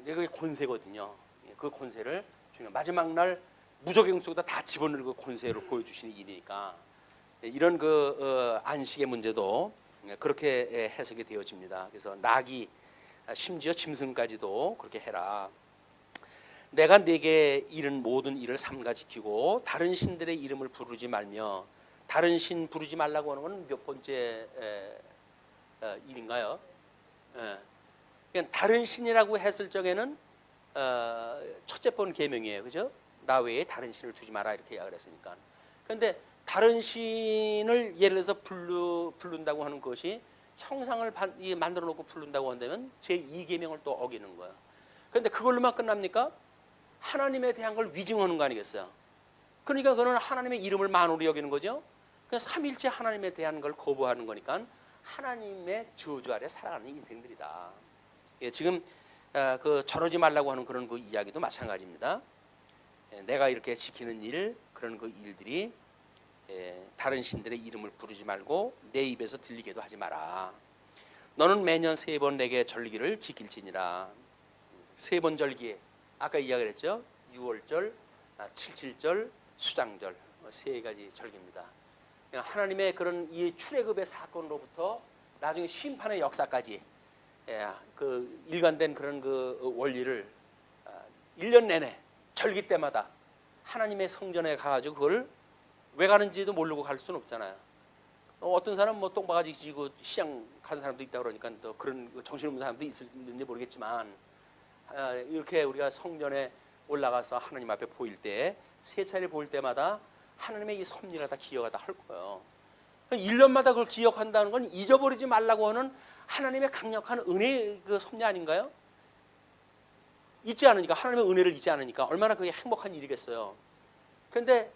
그게 권세거든요. 그 권세를 마지막 날 무적행 속에다 다 집어넣을 그 권세로 보여주시는 일이니까, 이런 그 안식의 문제도 그렇게 해석이 되어집니다. 그래서 나귀 심지어 짐승까지도 그렇게 해라. 내가 네게 이른 모든 일을 삼가 지키고 다른 신들의 이름을 부르지 말며. 다른 신 부르지 말라고 하는 건 몇 번째 일인가요? 그러니까 다른 신이라고 했을 적에는 첫째 번 계명이에요, 그죠? 나 외에 다른 신을 두지 마라 이렇게 이야기를 했으니까. 그런데 다른 신을 예를 들어서 부른다고 하는 것이 형상을 만들어 놓고 부른다고 한다면 제2계명을 또 어기는 거예요. 그런데 그걸로만 끝납니까? 하나님에 대한 걸 위증하는 거 아니겠어요? 그러니까 그는 하나님의 이름을 만으로 여기는 거죠. 그냥 삼일째 하나님에 대한 걸 거부하는 거니까 하나님의 저주 아래 살아가는 인생들이다. 예, 지금 그 저러지 말라고 하는 그런 그 이야기도 마찬가지입니다. 내가 이렇게 지키는 일, 그런 그 일들이 다른 신들의 이름을 부르지 말고 내 입에서 들리게도 하지 마라. 너는 매년 3번 내게 절기를 지킬지니라. 3번 절기, 아까 이야기를 했죠. 6월절, 7.7절, 수장절, 3가지 절기입니다. 하나님의 그런 이 출애굽의 사건으로부터 나중에 심판의 역사까지 그 일관된 그런 그 원리를 1년 내내 절기 때마다 하나님의 성전에 가가지고 그걸 왜 가는지도 모르고 갈 수는 없잖아요. 어떤 사람 뭐 똥바가지 지고 시장 가는 사람도 있다 그러니까 또 그런 정신없는 사람도 있을지 모르겠지만 이렇게 우리가 성전에 올라가서 하나님 앞에 보일 때 3차례 보일 때마다 하나님의 이 섭리를 다 기억하다 할 거예요. 1년마다 그걸 기억한다는 건 잊어버리지 말라고 하는 하나님의 강력한 은혜의 그 섭리 아닌가요? 잊지 않으니까, 하나님의 은혜를 잊지 않으니까 얼마나 그게 행복한 일이겠어요. 그런데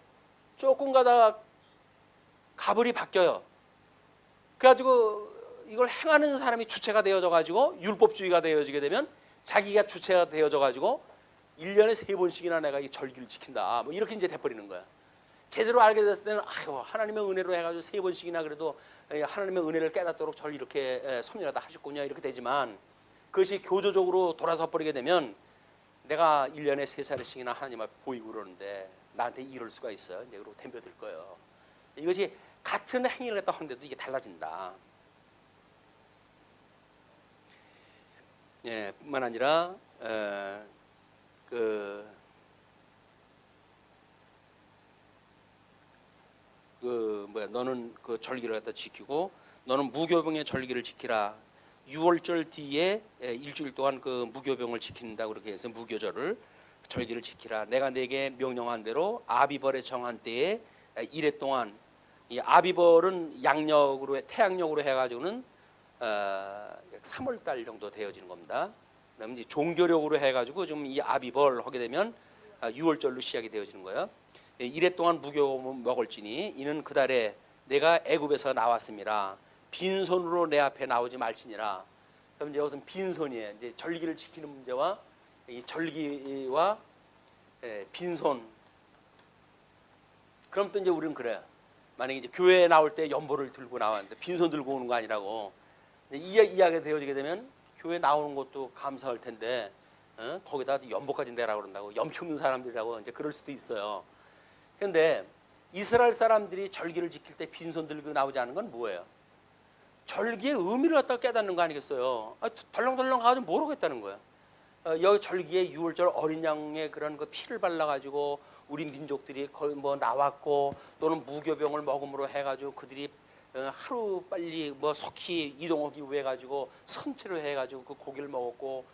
조금 가다가 가불이 바뀌어요. 그래가지고 이걸 행하는 사람이 주체가 되어져 가지고 율법주의가 되어지게 되면 자기가 주체가 되어져 가지고 1년에 3번씩이나 내가 이 절기를 지킨다, 뭐 이렇게 이제 돼버리는 거야. 제대로 알게 됐을 때는 하나님의 은혜로 해가지고 3번씩이나 그래도 하나님의 은혜를 깨닫도록 저를 이렇게 섭리하다 하셨군요, 이렇게 되지만 그것이 교조적으로 돌아서 버리게 되면 내가 1년에 3차례씩이나 하나님 앞에 보이고 그러는데 나한테 이럴 수가 있어요. 이제 그러고 덤벼들 거예요. 이것이 같은 행위를 했다 하는데도 이게 달라진다. 예, 뿐만 아니라 너는 그 절기를 갖다 지키고 너는 무교병의 절기를 지키라. 6월절 뒤에 일주일 동안 그 무교병을 지킨다 그렇게 해서 무교절을 절기를 지키라. 내가 네게 명령한 대로 아비벌의 정한 때에 이래 동안, 이 아비벌은 양력으로 태양력으로 해가지고는 3월달 정도 되어지는 겁니다. 그다음에 이제 종교력으로 해가지고 좀 이 아비벌 하게 되면 6월절로 시작이 되어지는 거예요. 이래 동안 무교 먹을지니 이는 그 달에 내가 애굽에서 나왔습니다. 빈손으로 내 앞에 나오지 말지니라. 그럼 이제 여기서 빈손이에요. 이제 절기를 지키는 문제와 이 절기와 빈손. 그럼 또 이제 우리는 그래요. 만약에 이제 교회에 나올 때 연보를 들고 나왔는데 빈손 들고 오는 거 아니라고 이야기가 되어지게 되면 교회 나오는 것도 감사할 텐데 거기다 연보까지 내라고 그런다고 염치 없는 사람들이라고 이제 그럴 수도 있어요. 그런데 이스라엘 사람들이 절기를 지킬 때 빈손 들고 나오지 않은 건 뭐예요? 절기의 의미를 갖다가 깨닫는 거 아니겠어요? 덜렁덜렁 가지고 모르겠다는 거예요. 여기 절기에 6월절 어린 양의 그런 그 피를 발라가지고 우리 민족들이 거의 뭐 나왔고 또는 무교병을 먹음으로 해가지고 그들이 하루 빨리 뭐 속히 이동하기 위해 가지고 선체로 해가지고 그 고기를 먹었고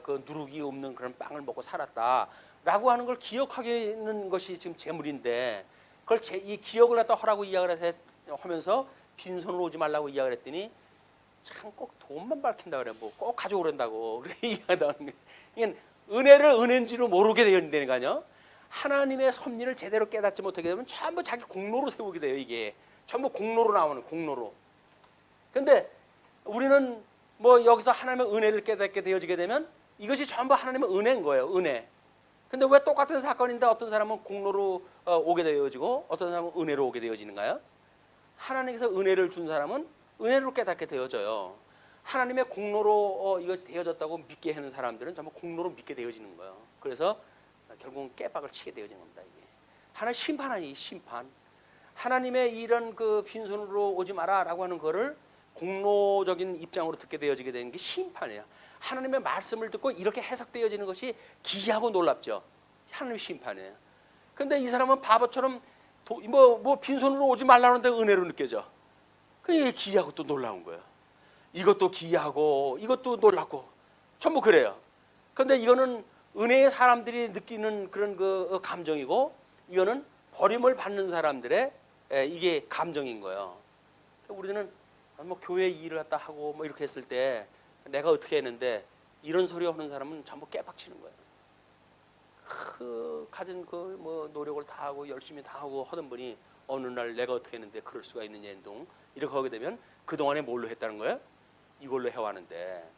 그 누룩이 없는 그런 빵을 먹고 살았다라고 하는 걸 기억하는 것이 지금 재물인데 그걸 이 기억을 갖다 하라고 이야기를 하면서 빈손으로 오지 말라고 이야기를 했더니 참 꼭 돈만 밝힌다 그래 뭐 꼭 가져오란다고 그래 이야기하는 게 이게 은혜를 은혜인지로 모르게 되어 있는 거아니요. 하나님의 섭리를 제대로 깨닫지 못하게 되면 전부 자기 공로로 세우게 돼요. 이게 전부 공로로 나오는 공로로. 그런데 우리는 뭐 여기서 하나님의 은혜를 깨닫게 되어지게 되면 이것이 전부 하나님의 은혜인 거예요. 은혜. 근데 왜 똑같은 사건인데 어떤 사람은 공로로 오게 되어지고 어떤 사람은 은혜로 오게 되어지는가요? 하나님께서 은혜를 준 사람은 은혜로 깨닫게 되어져요. 하나님의 공로로 이거 되어졌다고 믿게 하는 사람들은 전부 공로로 믿게 되어지는 거예요. 그래서 결국은 깨박을 치게 되어지는 겁니다. 이게 하나님 심판 아니에요. 심판. 하나님의 이런 그 빈손으로 오지 마라라고 하는 거를 공로적인 입장으로 듣게 되어지게 되는 게 심판이에요. 하나님의 말씀을 듣고 이렇게 해석되어지는 것이 기이하고 놀랍죠. 하나님의 심판이에요. 근데 이 사람은 바보처럼 빈손으로 오지 말라는데 은혜로 느껴져. 그게 기이하고 또 놀라운 거예요. 이것도 기이하고 이것도 놀랍고 전부 그래요. 근데 이거는 은혜의 사람들이 느끼는 그런 그 감정이고, 이거는 버림을 받는 사람들의 이게 감정인 거예요. 우리는 뭐 교회 일을 갖다 하고 뭐 이렇게 했을 때 내가 어떻게 했는데, 이런 소리 하는 사람은 전부 깨박치는 거예요. 그 가진 그 뭐 노력을 다 하고 열심히 다 하고 하던 분이 어느 날 내가 어떻게 했는데 그럴 수가 있느냐 행동 이렇게 하게 되면 그 동안에 뭘로 했다는 거예요? 이걸로 해왔는데,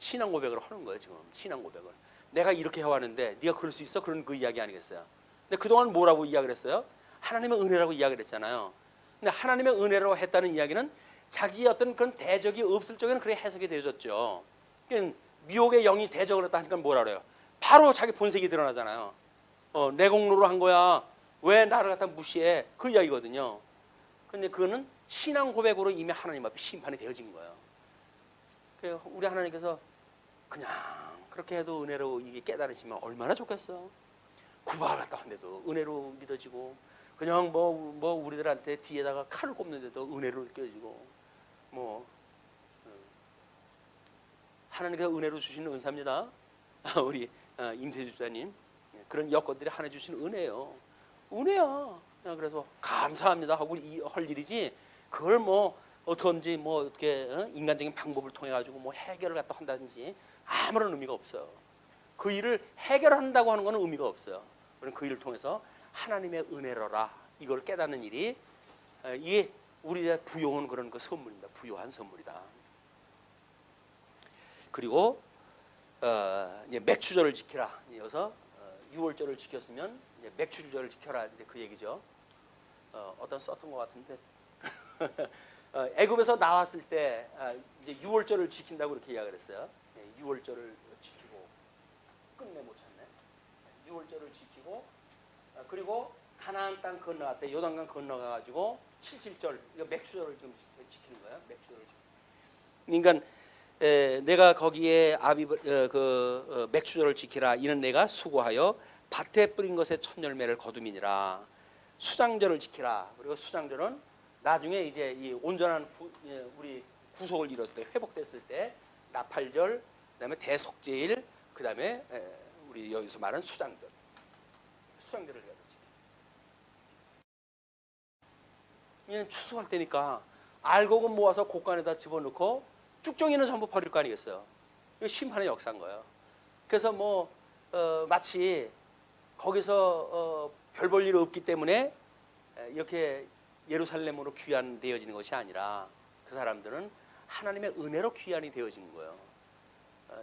신앙 고백을 하는 거예요. 지금 신앙 고백을 내가 이렇게 해왔는데 네가 그럴 수 있어? 그런 그 이야기 아니겠어요? 근데 그동안 뭐라고 이야기를 했어요? 하나님의 은혜라고 이야기를 했잖아요. 근데 하나님의 은혜라고 했다는 이야기는 자기의 어떤 그런 대적이 없을 적에는 그렇게 해석이 되어졌죠. 미혹의 영이 대적을 했다 하니까 뭐라 그래요? 바로 자기 본색이 드러나잖아요. 내 공로로 한 거야. 왜 나를 갖다 무시해? 그 이야기거든요. 근데 그거는 신앙 고백으로 이미 하나님 앞에 심판이 되어진 거예요. 우리 하나님께서 그냥 그렇게 해도 은혜로 이게 깨달으시면 얼마나 좋겠어. 구박받다 한데도 은혜로 믿어지고, 그냥 뭐 우리들한테 뒤에다가 칼을 꼽는데도 은혜로 느껴지고, 하나님께서 은혜로 주시는 은사입니다. 우리 임태주 집사님 그런 여건들이 하나 주시는 은혜예요. 은혜야. 그래서 감사합니다 하고 할 일이지, 그걸 뭐 어떤지 뭐 어떻게 인간적인 방법을 통해 가지고 뭐 해결을 갖다 한다든지 아무런 의미가 없어요. 그 일을 해결한다고 하는 것은 의미가 없어요. 그 일을 통해서 하나님의 은혜로라 이걸 깨닫는 일이, 이게 우리가 부여한 그런 그 선물입니다. 부여한 선물이다. 그리고 이제 맥추절을 지키라. 이어서 6월절을 지켰으면 이제 맥추절을 지켜라. 이제 그 얘기죠. 어떤 썼던 것 같은데 애굽에서 나왔을 때 이제 6월절을 지킨다고 이렇게 이야기를 했어요. 6월절을 지키고 끝내 못 찾네. 6월절을 지키고 그리고 가나안 땅 건너갔대. 요단강 건너가가지고 77절 이거 맥추절을 좀 지키는 거예요. 맥추절을. 그러니까 내가 거기에 맥추절을 지키라. 이는 내가 수고하여 밭에 뿌린 것의 첫 열매를 거두미니라. 수장절을 지키라. 그리고 수장절은 나중에 이제 이 온전한 우리 구속을 이뤘을 때, 회복됐을 때 나팔절, 그다음에 대속제일, 그다음에 우리 여기서 말하는 수장절. 수장절을 해야 되지. 이는 추수할 때니까 알곡은 모아서 곡간에다 집어넣고 쭉정이는 전부 버릴 거 아니겠어요. 이거 심판의 역사인 거예요. 그래서 마치 거기서 별 볼 일 없기 때문에 이렇게 예루살렘으로 귀환되어지는 것이 아니라, 그 사람들은 하나님의 은혜로 귀환이 되어진 거예요.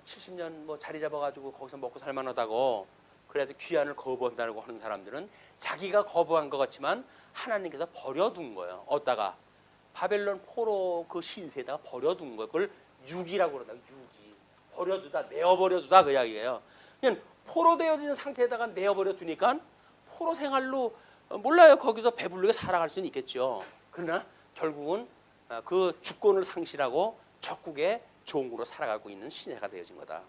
70년 자리 잡아가지고 거기서 먹고 살만하다고 그래도 귀환을 거부한다고 하는 사람들은 자기가 거부한 것 같지만 하나님께서 버려둔 거예요. 어디다가? 바벨론 포로 그 신세에다가 버려둔 거예요. 그걸 유기라고 그러다. 유기. 버려두다, 내어버려두다 그 이야기예요. 그냥 포로 되어진 상태에다가 내어버려 두니까 포로 생활로 몰라요. 거기서 배부르게 살아갈 수는 있겠죠. 그러나 결국은 그 주권을 상실하고 적국의 종으로 살아가고 있는 시대가 되어진 거다.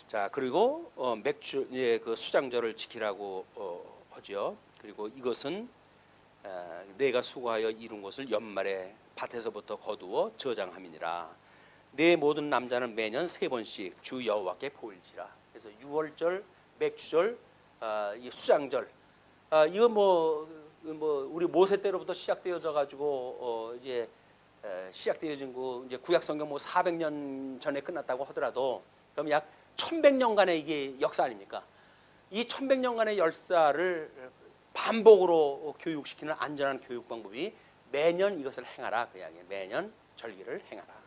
자, 그리고 그 수장절을 지키라고 하죠. 그리고 이것은 내가 수고하여 이룬 것을 연말에 밭에서부터 거두어 저장함이니라. 내 모든 남자는 매년 3번씩 주 여호와께 보일지라. 그래서 6월절, 맥추절, 이 수장절, 이거 우리 모세 때로부터 시작되어져 가지고 이제 시작되어진 거 이제 구약 성경 400년 전에 끝났다고 하더라도 그럼 약 1100년간의 이게 역사 아닙니까? 이 1100년간의 역사를 반복으로 교육시키는 안전한 교육 방법이 매년 이것을 행하라 그 이야기예요. 매년 절기를 행하라.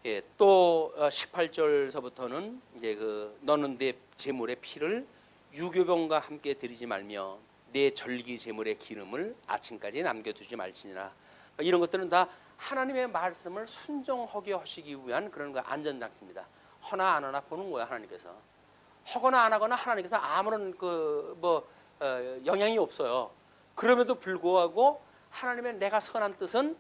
예, 또 18절서부터는 이제 너는 내 제물의 피를 유교병과 함께 드리지 말며 내 절기 제물의 기름을 아침까지 남겨두지 말지니라. 이런 것들은 다 하나님의 말씀을 순종하게 하시기 위한 그런 안전장치입니다. 허나 안 하나 보는 거야 하나님께서. 하거나 안 하거나 하나님께서 아무런 영향이 없어요. 그럼에도 불구하고 하나님의 내가 선한 뜻은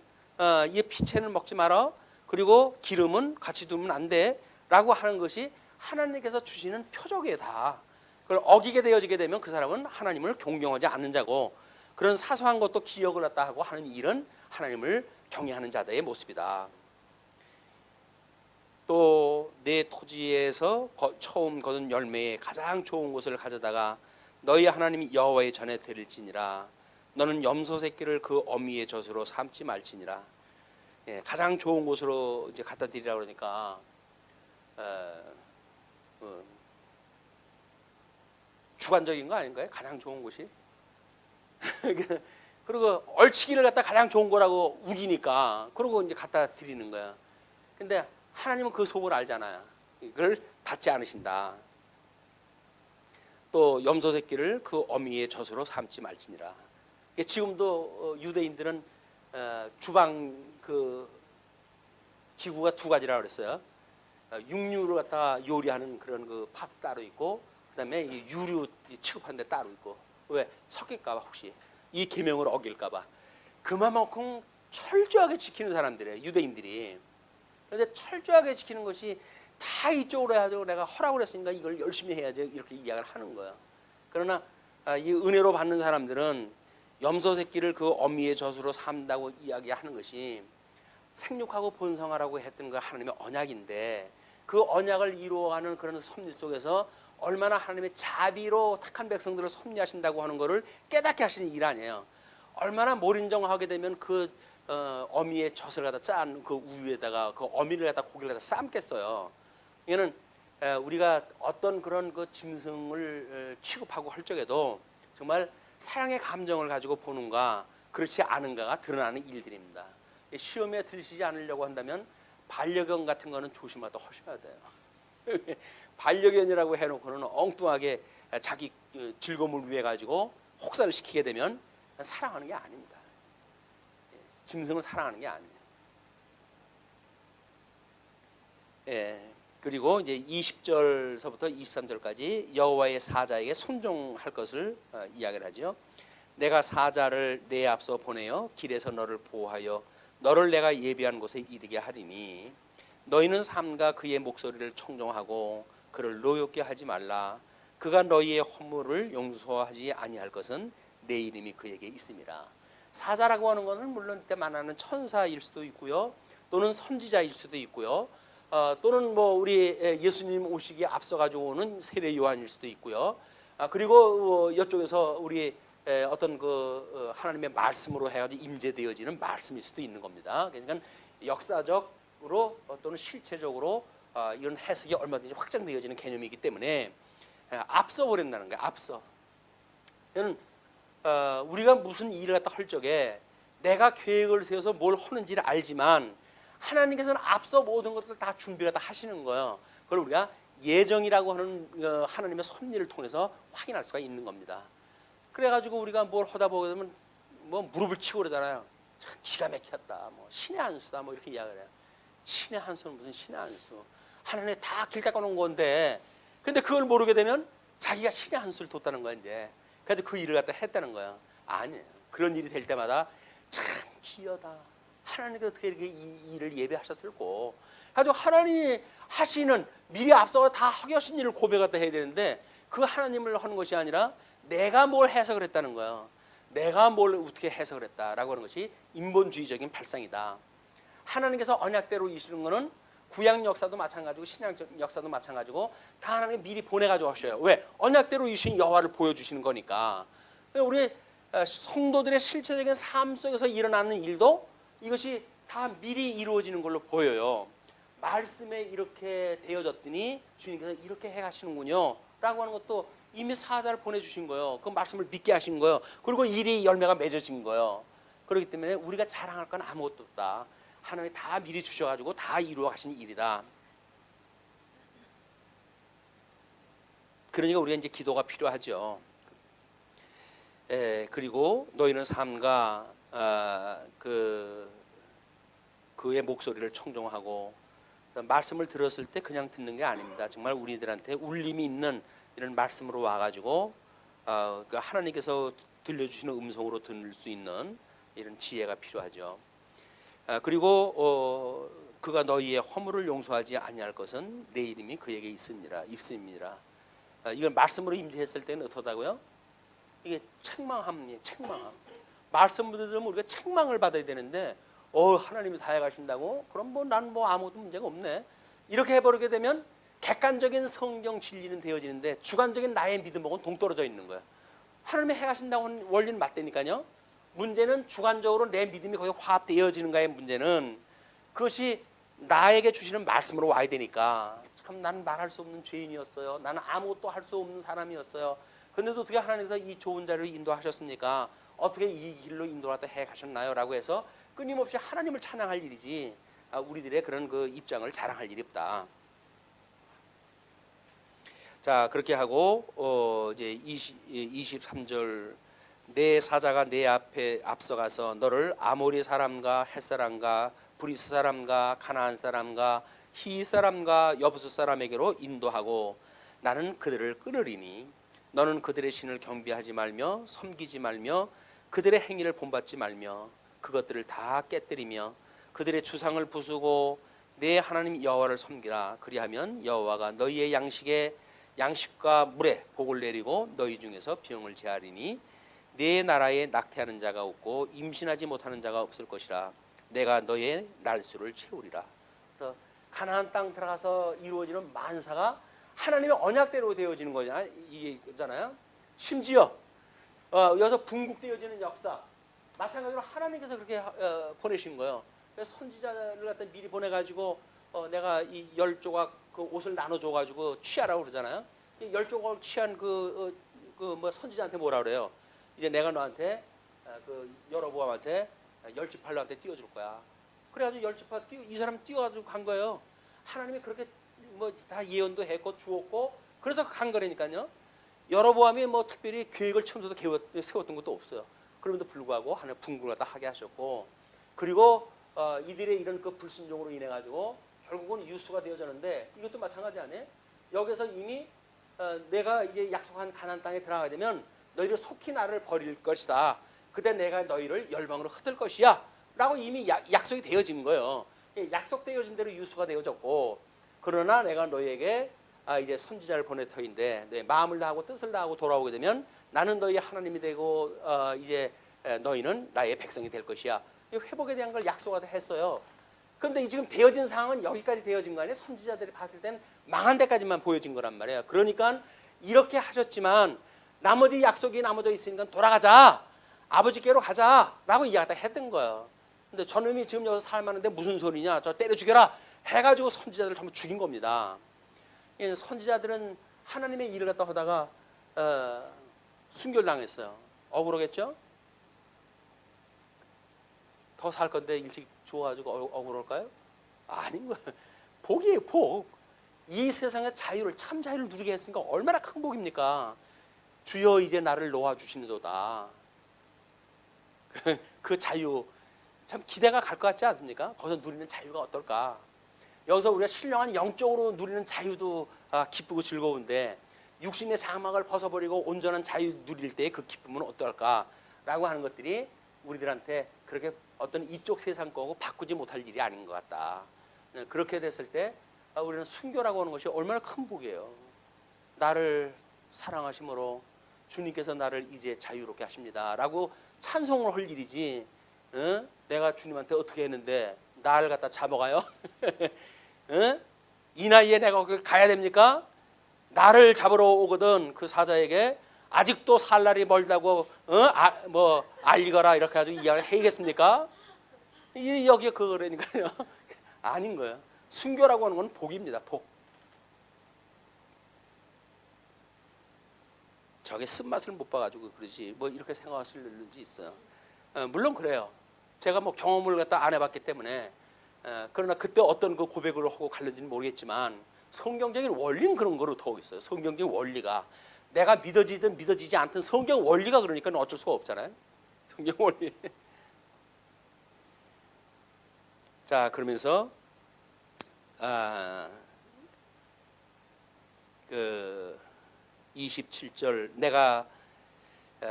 이 피채는 먹지 마라. 그리고 기름은 같이 두면 안 돼라고 하는 것이 하나님께서 주시는 표적이에요. 다. 그걸 어기게 되어지게 되면 그 사람은 하나님을 존경하지 않는 자고, 그런 사소한 것도 기억을 갖다 하고 하는 일은 하나님을 경외하는 자들의 모습이다. 또 내 토지에서 처음 거둔 열매에 가장 좋은 것을 가져다가 너희 하나님 여호와의 전에 드릴지니라. 너는 염소 새끼를 그 어미의 젖으로 삼지 말지니라. 예, 가장 좋은 곳으로 이제 갖다 드리라 그러니까 주관적인 거 아닌가요? 가장 좋은 곳이. 그리고 얼치기를 갖다 가장 좋은 거라고 우기니까 그러고 이제 갖다 드리는 거야. 근데 하나님은 그 속을 알잖아요. 이걸 받지 않으신다. 또 염소 새끼를 그 어미의 젖으로 삼지 말지니라. 지금도 유대인들은 주방 그 기구가 두 가지라고 그랬어요. 육류를 갖다가 요리하는 그런 그 파트 따로 있고, 그다음에 이 유류 취급하는 데 따로 있고. 왜? 섞일까봐, 혹시 이 계명을 어길까봐. 그만큼 철저하게 지키는 사람들이에요, 유대인들이. 그런데 철저하게 지키는 것이 다 이쪽으로 해야죠. 내가 허락을 했으니까 이걸 열심히 해야지, 이렇게 이야기를 하는 거야. 그러나 이 은혜로 받는 사람들은 염소 새끼를 그 어미의 젖으로 삼다고 이야기하는 것이 생육하고 번성하라고 했던 그 하나님의 언약인데, 그 언약을 이루어가는 그런 섭리 속에서 얼마나 하나님의 자비로 택한 백성들을 섭리하신다고 하는 것을 깨닫게 하시는 일 아니에요. 얼마나 몰인정하게 되면 그 어미의 젖을 갖다 짠 그 우유에다가 그 어미를 갖다 고기를 갖다 삶겠어요. 이거는 우리가 어떤 그런 그 짐승을 취급하고 할 적에도 정말 사랑의 감정을 가지고 보는가 그렇지 않은가가 드러나는 일들입니다. 시험에 들리지 않으려고 한다면 반려견 같은 거는 조심하다 하셔야 돼요. 반려견이라고 해놓고는 엉뚱하게 자기 즐거움을 위해 가지고 혹사를 시키게 되면 사랑하는 게 아닙니다. 짐승을 사랑하는 게 아니에요. 예. 그리고 이제 20절서부터 23절까지 여호와의 사자에게 순종할 것을 이야기를 하죠. 내가 사자를 내 앞서 보내어 길에서 너를 보호하여 너를 내가 예비한 곳에 이르게 하리니 너희는 삼가 그의 목소리를 청종하고 그를 노엽게 하지 말라. 그가 너희의 허물을 용서하지 아니할 것은 내 이름이 그에게 있음이라. 사자라고 하는 것은 물론 이때 말하는 천사일 수도 있고요, 또는 선지자일 수도 있고요, 또는 뭐 우리 예수님 오시기에 앞서 가지고 오는 세례 요한일 수도 있고요. 그리고 이쪽에서 우리 어떤 그 하나님의 말씀으로 해가지고 임재되어지는 말씀일 수도 있는 겁니다. 그러니까 역사적으로 또는 실체적으로 이런 해석이 얼마든지 확장되어지는 개념이기 때문에 앞서 버린다는 거예요. 앞서. 저는 우리가 무슨 일을 갖다 할 적에 내가 계획을 세워서 뭘 하는지를 알지만 하나님께서는 앞서 모든 것들 다 준비를 다 하시는 거예요. 그걸 우리가 예정이라고 하는 하나님의 섭리를 통해서 확인할 수가 있는 겁니다. 그래가지고 우리가 뭘 하다 보게 되면 뭐 무릎을 치고 그러잖아요. 참 기가 막혔다, 뭐 신의 한 수다, 뭐 이렇게 이야기를 해요. 신의 한 수는 무슨 신의 한 수? 하나님이 다 길 닦아놓은 건데, 근데 그걸 모르게 되면 자기가 신의 한 수를 뒀다는 거야 이제. 그래서 그 일을 갖다 했다는 거야. 아니에요. 그런 일이 될 때마다 참 기여다. 하나님께서 어떻게 이렇게 이 일을 예배하셨을꼬. 가지고 하나님이 하시는 미리 앞서 다 하게 하신 일을 고백하다 해야 되는데, 그 하나님을 하는 것이 아니라 내가 뭘 해석을 했다는 거예요. 내가 뭘 어떻게 해석을 했다라고 하는 것이 인본주의적인 발상이다. 하나님께서 언약대로 이루시는 것은 구약 역사도 마찬가지고 신약 역사도 마찬가지고 다 하나님 미리 보내가지고 하셔요. 왜? 언약대로 이루신 여호와를 보여주시는 거니까. 우리 성도들의 실체적인 삶 속에서 일어나는 일도 이것이 다 미리 이루어지는 걸로 보여요. 말씀에 이렇게 되어졌더니 주님께서 이렇게 해가시는군요 라고 하는 것도 이미 사자를 보내주신 거예요. 그 말씀을 믿게 하신 거예요. 그리고 일이 열매가 맺어진 거예요. 그렇기 때문에 우리가 자랑할 건 아무것도 없다. 하나님이 다 미리 주셔가지고 다 이루어 가신 일이다. 그러니까 우리가 이제 기도가 필요하죠. 그리고 너희는 삼가 그의 목소리를 청종하고, 말씀을 들었을 때 그냥 듣는 게 아닙니다. 정말 우리들한테 울림이 있는 이런 말씀으로 와가지고 그 하나님께서 들려주시는 음성으로 들을 수 있는 이런 지혜가 필요하죠. 그리고 그가 너희의 허물을 용서하지 아니할 것은 내 이름이 그에게 있습니다. 이걸 말씀으로 임재했을 때는 어떻다고요? 이게 책망함이에요. 책망함. 말씀을 들으면 우리가 책망을 받아야 되는데 하나님이 다 해가신다고? 그럼 난 아무것도 문제가 없네. 이렇게 해버리게 되면 객관적인 성경 진리는 되어지는데 주관적인 나의 믿음하고는 동떨어져 있는 거예요. 하나님이 해가신다고 원리는 맞다니까요. 문제는 주관적으로 내 믿음이 거기에 화합되어지는가의 문제는 그것이 나에게 주시는 말씀으로 와야 되니까 참 나는 말할 수 없는 죄인이었어요. 나는 아무것도 할 수 없는 사람이었어요. 그런데도 어떻게 하나님께서 이 좋은 자리로 인도하셨습니까? 어떻게 이 길로 인도하다 해 가셨나요? 라고 해서 끊임없이 하나님을 찬양할 일이지 우리들의 그런 그 입장을 자랑할 일이 없다. 자, 그렇게 하고 이제 23절 내 사자가 내 앞에 앞서가서 너를 아모리 사람과 헷 사람과 브리스 사람과 가나안 사람과 히 사람과 여부스 사람에게로 인도하고 나는 그들을 끊으리니 너는 그들의 신을 경배하지 말며 섬기지 말며 그들의 행위를 본받지 말며 그것들을 다 깨뜨리며 그들의 주상을 부수고 내 하나님 여호와를 섬기라. 그리하면 여호와가 너희의 양식과 물에 복을 내리고 너희 중에서 병을 제하리니 내 나라에 낙태하는 자가 없고 임신하지 못하는 자가 없을 것이라. 내가 너의 날수를 채우리라. 그래서 가나안 땅 들어가서 이루어지는 만사가 하나님의 언약대로 되어지는 거잖아요. 심지어 여기서 분국되어지는 역사 마찬가지로 하나님께서 그렇게 보내신 거예요. 그래서 선지자를 갖다 미리 보내가지고 내가 이 10조각 그 옷을 나눠줘가지고 취하라고 그러잖아요. 10조각을 취한 뭐 선지자한테 뭐라 그래요? 이제 내가 너한테 그 여로보암한테 10지파들한테 띄워줄 거야. 그래가지고 10지파 이 사람 띄워가지고 간 거예요. 하나님이 그렇게 뭐 다 예언도 했고 주었고 그래서 간 거라니까요. 여로보암이 뭐 특별히 계획을 처음부터 세웠던 것도 없어요. 그럼에도 불구하고 하나님 분국을 갖다 하게 하셨고 그리고 이들의 이런 그 불순종으로 인해 가지고 결국은 유수가 되어졌는데 이것도 마찬가지 아니에요? 여기서 이미 내가 이제 약속한 가나안 땅에 들어가게 되면 너희를 속히 나를 버릴 것이다. 그때 내가 너희를 열방으로 흩을 것이야. 라고 이미 약속이 되어진 거예요. 약속되어진 대로 유수가 되어졌고 그러나 내가 너희에게 이제 선지자를 보낼 터인데 너희 마음을 다하고 뜻을 다하고 돌아오게 되면 나는 너희의 하나님이 되고 이제 너희는 나의 백성이 될 것이야. 회복에 대한 걸 약속을 했어요. 그런데 지금 되어진 상황은 여기까지 되어진 거 아니에요? 선지자들이 봤을 때는 망한 데까지만 보여진 거란 말이에요. 그러니까 이렇게 하셨지만 나머지 약속이 나머져 있으니까 돌아가자. 아버지께로 가자라고 이야기를 했던 거예요. 근데 저놈이 지금 여기서 살만한데 무슨 소리냐? 저 때려 죽여라 해가지고 선지자들을 전부 죽인 겁니다. 선지자들은 하나님의 일을 갖다 하다가 순교당했어요. 억울하겠죠? 더 살 건데 일찍 죽어가지고 억울할까요? 아닌 거예요. 복이에요, 복. 이 세상의 자유를 참 자유를 누리게 했으니까 얼마나 큰 복입니까? 주여 이제 나를 놓아주시는도다. 그 자유 참 기대가 갈 것 같지 않습니까? 거기서 누리는 자유가 어떨까? 여기서 우리가 신령한 영적으로 누리는 자유도 기쁘고 즐거운데 육신의 장막을 벗어버리고 온전한 자유 누릴 때의 그 기쁨은 어떨까라고 하는 것들이 우리들한테 그렇게 어떤 이쪽 세상 거고 바꾸지 못할 일이 아닌 것 같다. 그렇게 됐을 때 우리는 순교라고 하는 것이 얼마나 큰 복이에요. 나를 사랑하심으로 주님께서 나를 이제 자유롭게 하십니다 라고 찬송을 할 일이지 내가 주님한테 어떻게 했는데 나를 갖다 잡아가요? 이 나이에 내가 가야 됩니까? 나를 잡으러 오거든 그 사자에게 아직도 살 날이 멀다고 뭐 알리거라 이렇게 가지고 이야기를 해야겠습니까? 여기에 그거라니까요. 아닌 거예요. 순교라고 하는 건 복입니다. 복. 저게 쓴맛을 못 봐가지고 그러지 뭐 이렇게 생각하실 일인지 있어요. 물론 그래요. 제가 뭐 경험을 갖다 안 해봤기 때문에 그러나 그때 어떤 그 고백을 하고 갈는지는 모르겠지만 성경적인 원리는 그런 거로 더 있어요. 성경적인 원리가 내가 믿어지든 믿어지지 않든 성경 원리가 그러니까 어쩔 수가 없잖아요. 성경 원리. 자 그러면서 그 27절 내가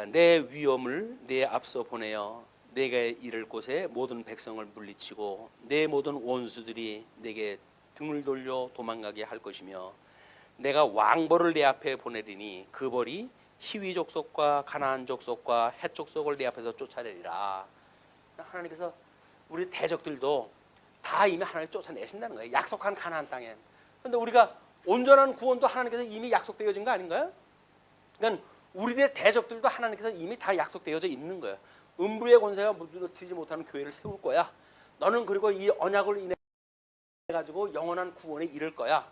내 위엄을 내 앞서 보내어 내가 이를 곳에 모든 백성을 물리치고 내 모든 원수들이 내게 등을 돌려 도망가게 할 것이며 내가 왕벌을 내 앞에 보내리니 그 벌이 히위 족속과 가나안 족속과 헷 족속을 내 앞에서 쫓아내리라. 하나님께서 우리 대적들도 다 이미 하나님 쫓아내신다는 거예요. 약속한 가나안 땅에. 그런데 우리가 온전한 구원도 하나님께서 이미 약속되어진 거 아닌가요? 그러니까 우리의 대적들도 하나님께서 이미 다 약속되어져 있는 거예요. 음부의 권세가 무너뜨리지 못하는 교회를 세울 거야. 너는 그리고 이 언약을 인해 가지고 영원한 구원에 이를 거야.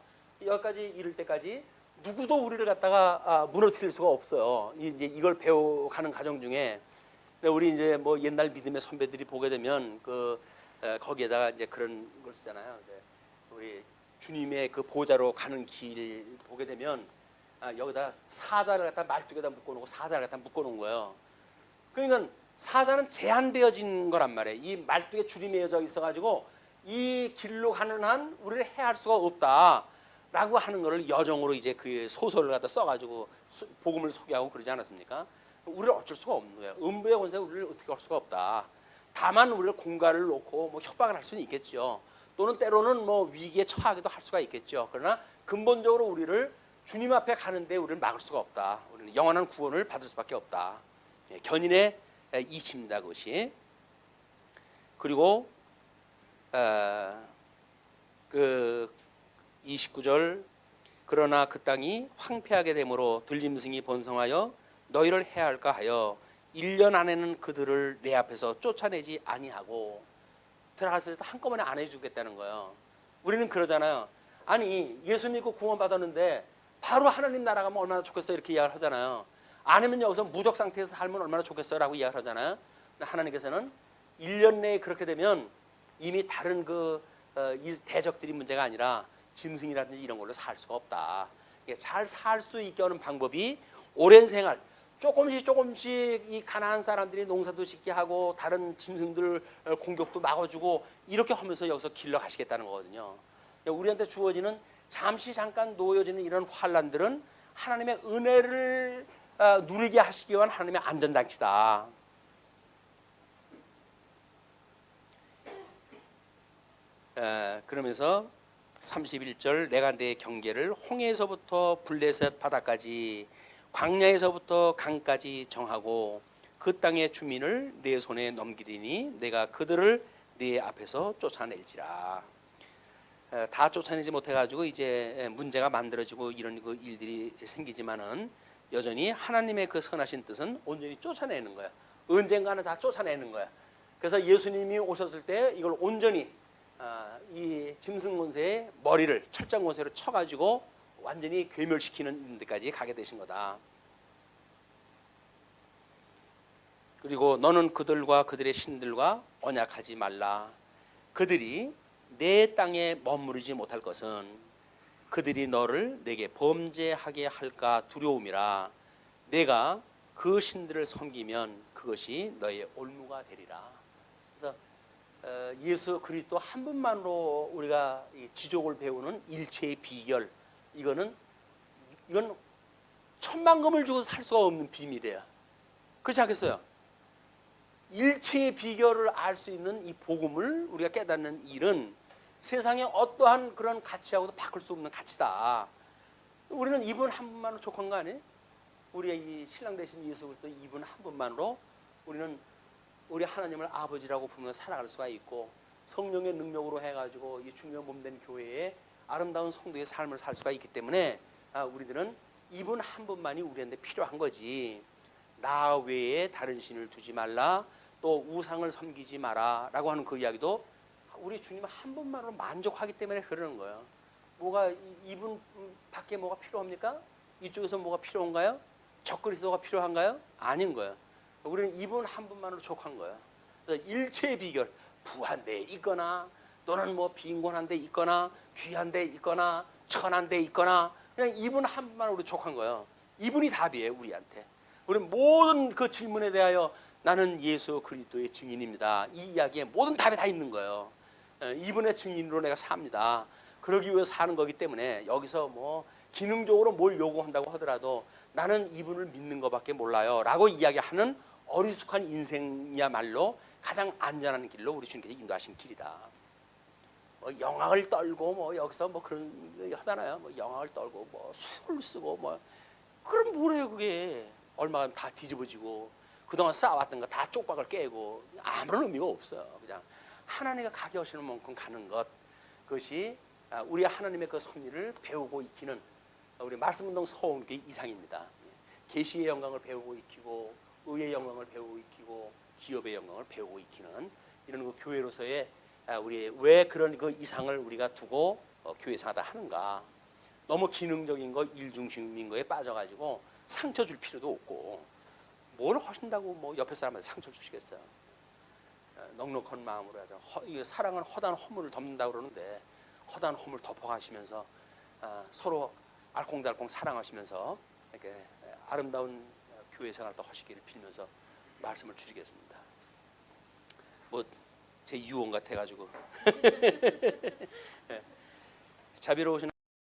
여기까지 이를 때까지 누구도 우리를 갖다가 무너뜨릴 수가 없어요. 이제 이걸 배워가는 과정 중에 우리 이제 뭐 옛날 믿음의 선배들이 보게 되면 거기에다가 이제 그런 걸 쓰잖아요. 우리 주님의 그 보좌로 가는 길 보게 되면 여기다 사자를 갖다 말뚝에다 묶어놓고 사자를 갖다 묶어놓은 거예요. 그러니까 사자는 제한되어진 거란 말이에요. 이 말뚝에 줄이 매어져 있어가지고 이 길로 가는 한 우리를 해할 수가 없다라고 하는 거를 여정으로 이제 그 소설을 갖다 써가지고 복음을 소개하고 그러지 않았습니까? 우리를 어쩔 수가 없는 거예요. 음부의 권세가 우리를 어떻게 할 수가 없다. 다만 우리를 공갈을 놓고 뭐 협박을 할 수는 있겠죠. 또는 때로는 뭐 위기에 처하기도 할 수가 있겠죠. 그러나 근본적으로 우리를 주님 앞에 가는데 우리를 막을 수가 없다. 우리는 영원한 구원을 받을 수밖에 없다. 견인의 이치입니다. 그것이. 그리고 그 29절 그러나 그 땅이 황폐하게 되므로 들짐승이 번성하여 너희를 해할까 하여 1년 안에는 그들을 내 앞에서 쫓아내지 아니하고 들어갔을 때 한꺼번에 안 해주겠다는 거예요. 우리는 그러잖아요. 아니 예수 믿고 구원 받았는데 바로 하나님 나라 가면 얼마나 좋겠어요 이렇게 이야기를 하잖아요. 아니면 여기서 무적 상태에서 살면 얼마나 좋겠어요 라고 이야기를 하잖아요. 하나님께서는 1년 내에 그렇게 되면 이미 다른 이 대적들이 문제가 아니라 짐승이라든지 이런 걸로 살 수가 없다. 잘 살 수 있게 하는 방법이 오랜 생활 조금씩 이 가나안 사람들이 농사도 짓게 하고 다른 짐승들 공격도 막아주고 이렇게 하면서 여기서 길러 가시겠다는 거거든요. 우리한테 주어지는 잠깐 놓여지는 이런 환란들은 하나님의 은혜를 누리게 하시기 위한 하나님의 안전장치다. 그러면서 31절 내가 내 경계를 홍해에서부터 블레셋 바다까지 광야에서부터 강까지 정하고 그 땅의 주민을 내 손에 넘기리니 내가 그들을 네 앞에서 쫓아낼지라. 다 쫓아내지 못해가지고 이제 문제가 만들어지고 이런 그 일들이 생기지만은 여전히 하나님의 그 선하신 뜻은 온전히 쫓아내는 거야. 언젠가는 다 쫓아내는 거야. 그래서 예수님이 오셨을 때 이걸 온전히 이 짐승 권세의 머리를 철장 권세로 쳐가지고 완전히 괴멸시키는 데까지 가게 되신 거다. 그리고 너는 그들과 그들의 신들과 언약하지 말라. 그들이 내 땅에 머무르지 못할 것은 그들이 너를 내게 범죄하게 할까 두려움이라. 내가 그 신들을 섬기면 그것이 너의 올무가 되리라. 그래서 예수 그리스도 한 분만으로 우리가 지족을 배우는 일체의 비결, 이건 천만금을 주고 살 수가 없는 비밀이에요. 그렇지 않겠어요? 일체의 비결을 알 수 있는 이 복음을 우리가 깨닫는 일은 세상에 어떠한 그런 가치하고도 바꿀 수 없는 가치다. 우리는 이분 한 분만으로 족한 거 아니에요? 우리의 이 신랑 되신 예수 그리스도 이분 한 분만으로 우리는 우리 하나님을 아버지라고 부르며 살아갈 수가 있고 성령의 능력으로 해가지고 이 주님의 몸된 교회에 아름다운 성도의 삶을 살 수가 있기 때문에 우리들은 이분 한 분만이 우리한테 필요한 거지. 나 외에 다른 신을 두지 말라, 또 우상을 섬기지 마라 라고 하는 그 이야기도 우리 주님 한 분만으로 만족하기 때문에 그러는 거예요. 뭐가 이분 밖에 뭐가 필요합니까? 이쪽에서 뭐가 필요한가요? 적그리스도가 필요한가요? 아닌 거예요. 우리는 이분 한 분만으로 족한 거예요. 그래서 일체의 비결, 부한 데 있거나 또는 뭐 빈곤한 데 있거나 귀한 데 있거나 천한 데 있거나 그냥 이분 한 분만으로 족한 거예요. 이분이 답이에요 우리한테. 우리는 모든 그 질문에 대하여 나는 예수 그리스도의 증인입니다. 이 이야기에 모든 답이 다 있는 거예요. 이분의 증인으로 내가 삽니다. 그러기 위해 사는 거기 때문에 여기서 뭐 기능적으로 뭘 요구한다고 하더라도 나는 이분을 믿는 것밖에 몰라요 라고 이야기하는 어리숙한 인생이야말로 가장 안전한 길로 우리 주님께서 인도하신 길이다. 뭐 영악을 떨고 뭐 여기서 뭐 그런 거 하잖아요. 뭐 영악을 떨고 뭐 술을 쓰고 뭐 그럼 뭐래요 그게. 얼마나 다 뒤집어지고 그동안 쌓아왔던 거 다 쪽박을 깨고 아무런 의미가 없어요. 그냥 하나님과 가게 하시는 만큼 가는 것, 그것이 우리 하나님의 그 섭리를 배우고 익히는 우리 말씀운동 서원교회 이상입니다. 계시의 영광을 배우고 익히고 의의 영광을 배우고 익히고 기업의 영광을 배우고 익히는 이런 그 교회로서의 우리 왜 그런 그 이상을 우리가 두고 교회 생활을 하는가. 너무 기능적인 거, 일 중심인 거에 빠져가지고 상처 줄 필요도 없고 뭘 하신다고 뭐 옆에 사람한테 상처 주시겠어요. 넉넉한 마음으로 하죠. 사랑은 허다한 허물을 덮는다고 그러는데 허다한 허물을 덮어가시면서 서로 알콩달콩 사랑하시면서 이렇게 아름다운 교회 생활도 하시기를 빌면서 말씀을 줄이겠습니다. 뭐 제 유언 같아가지고 자비로우신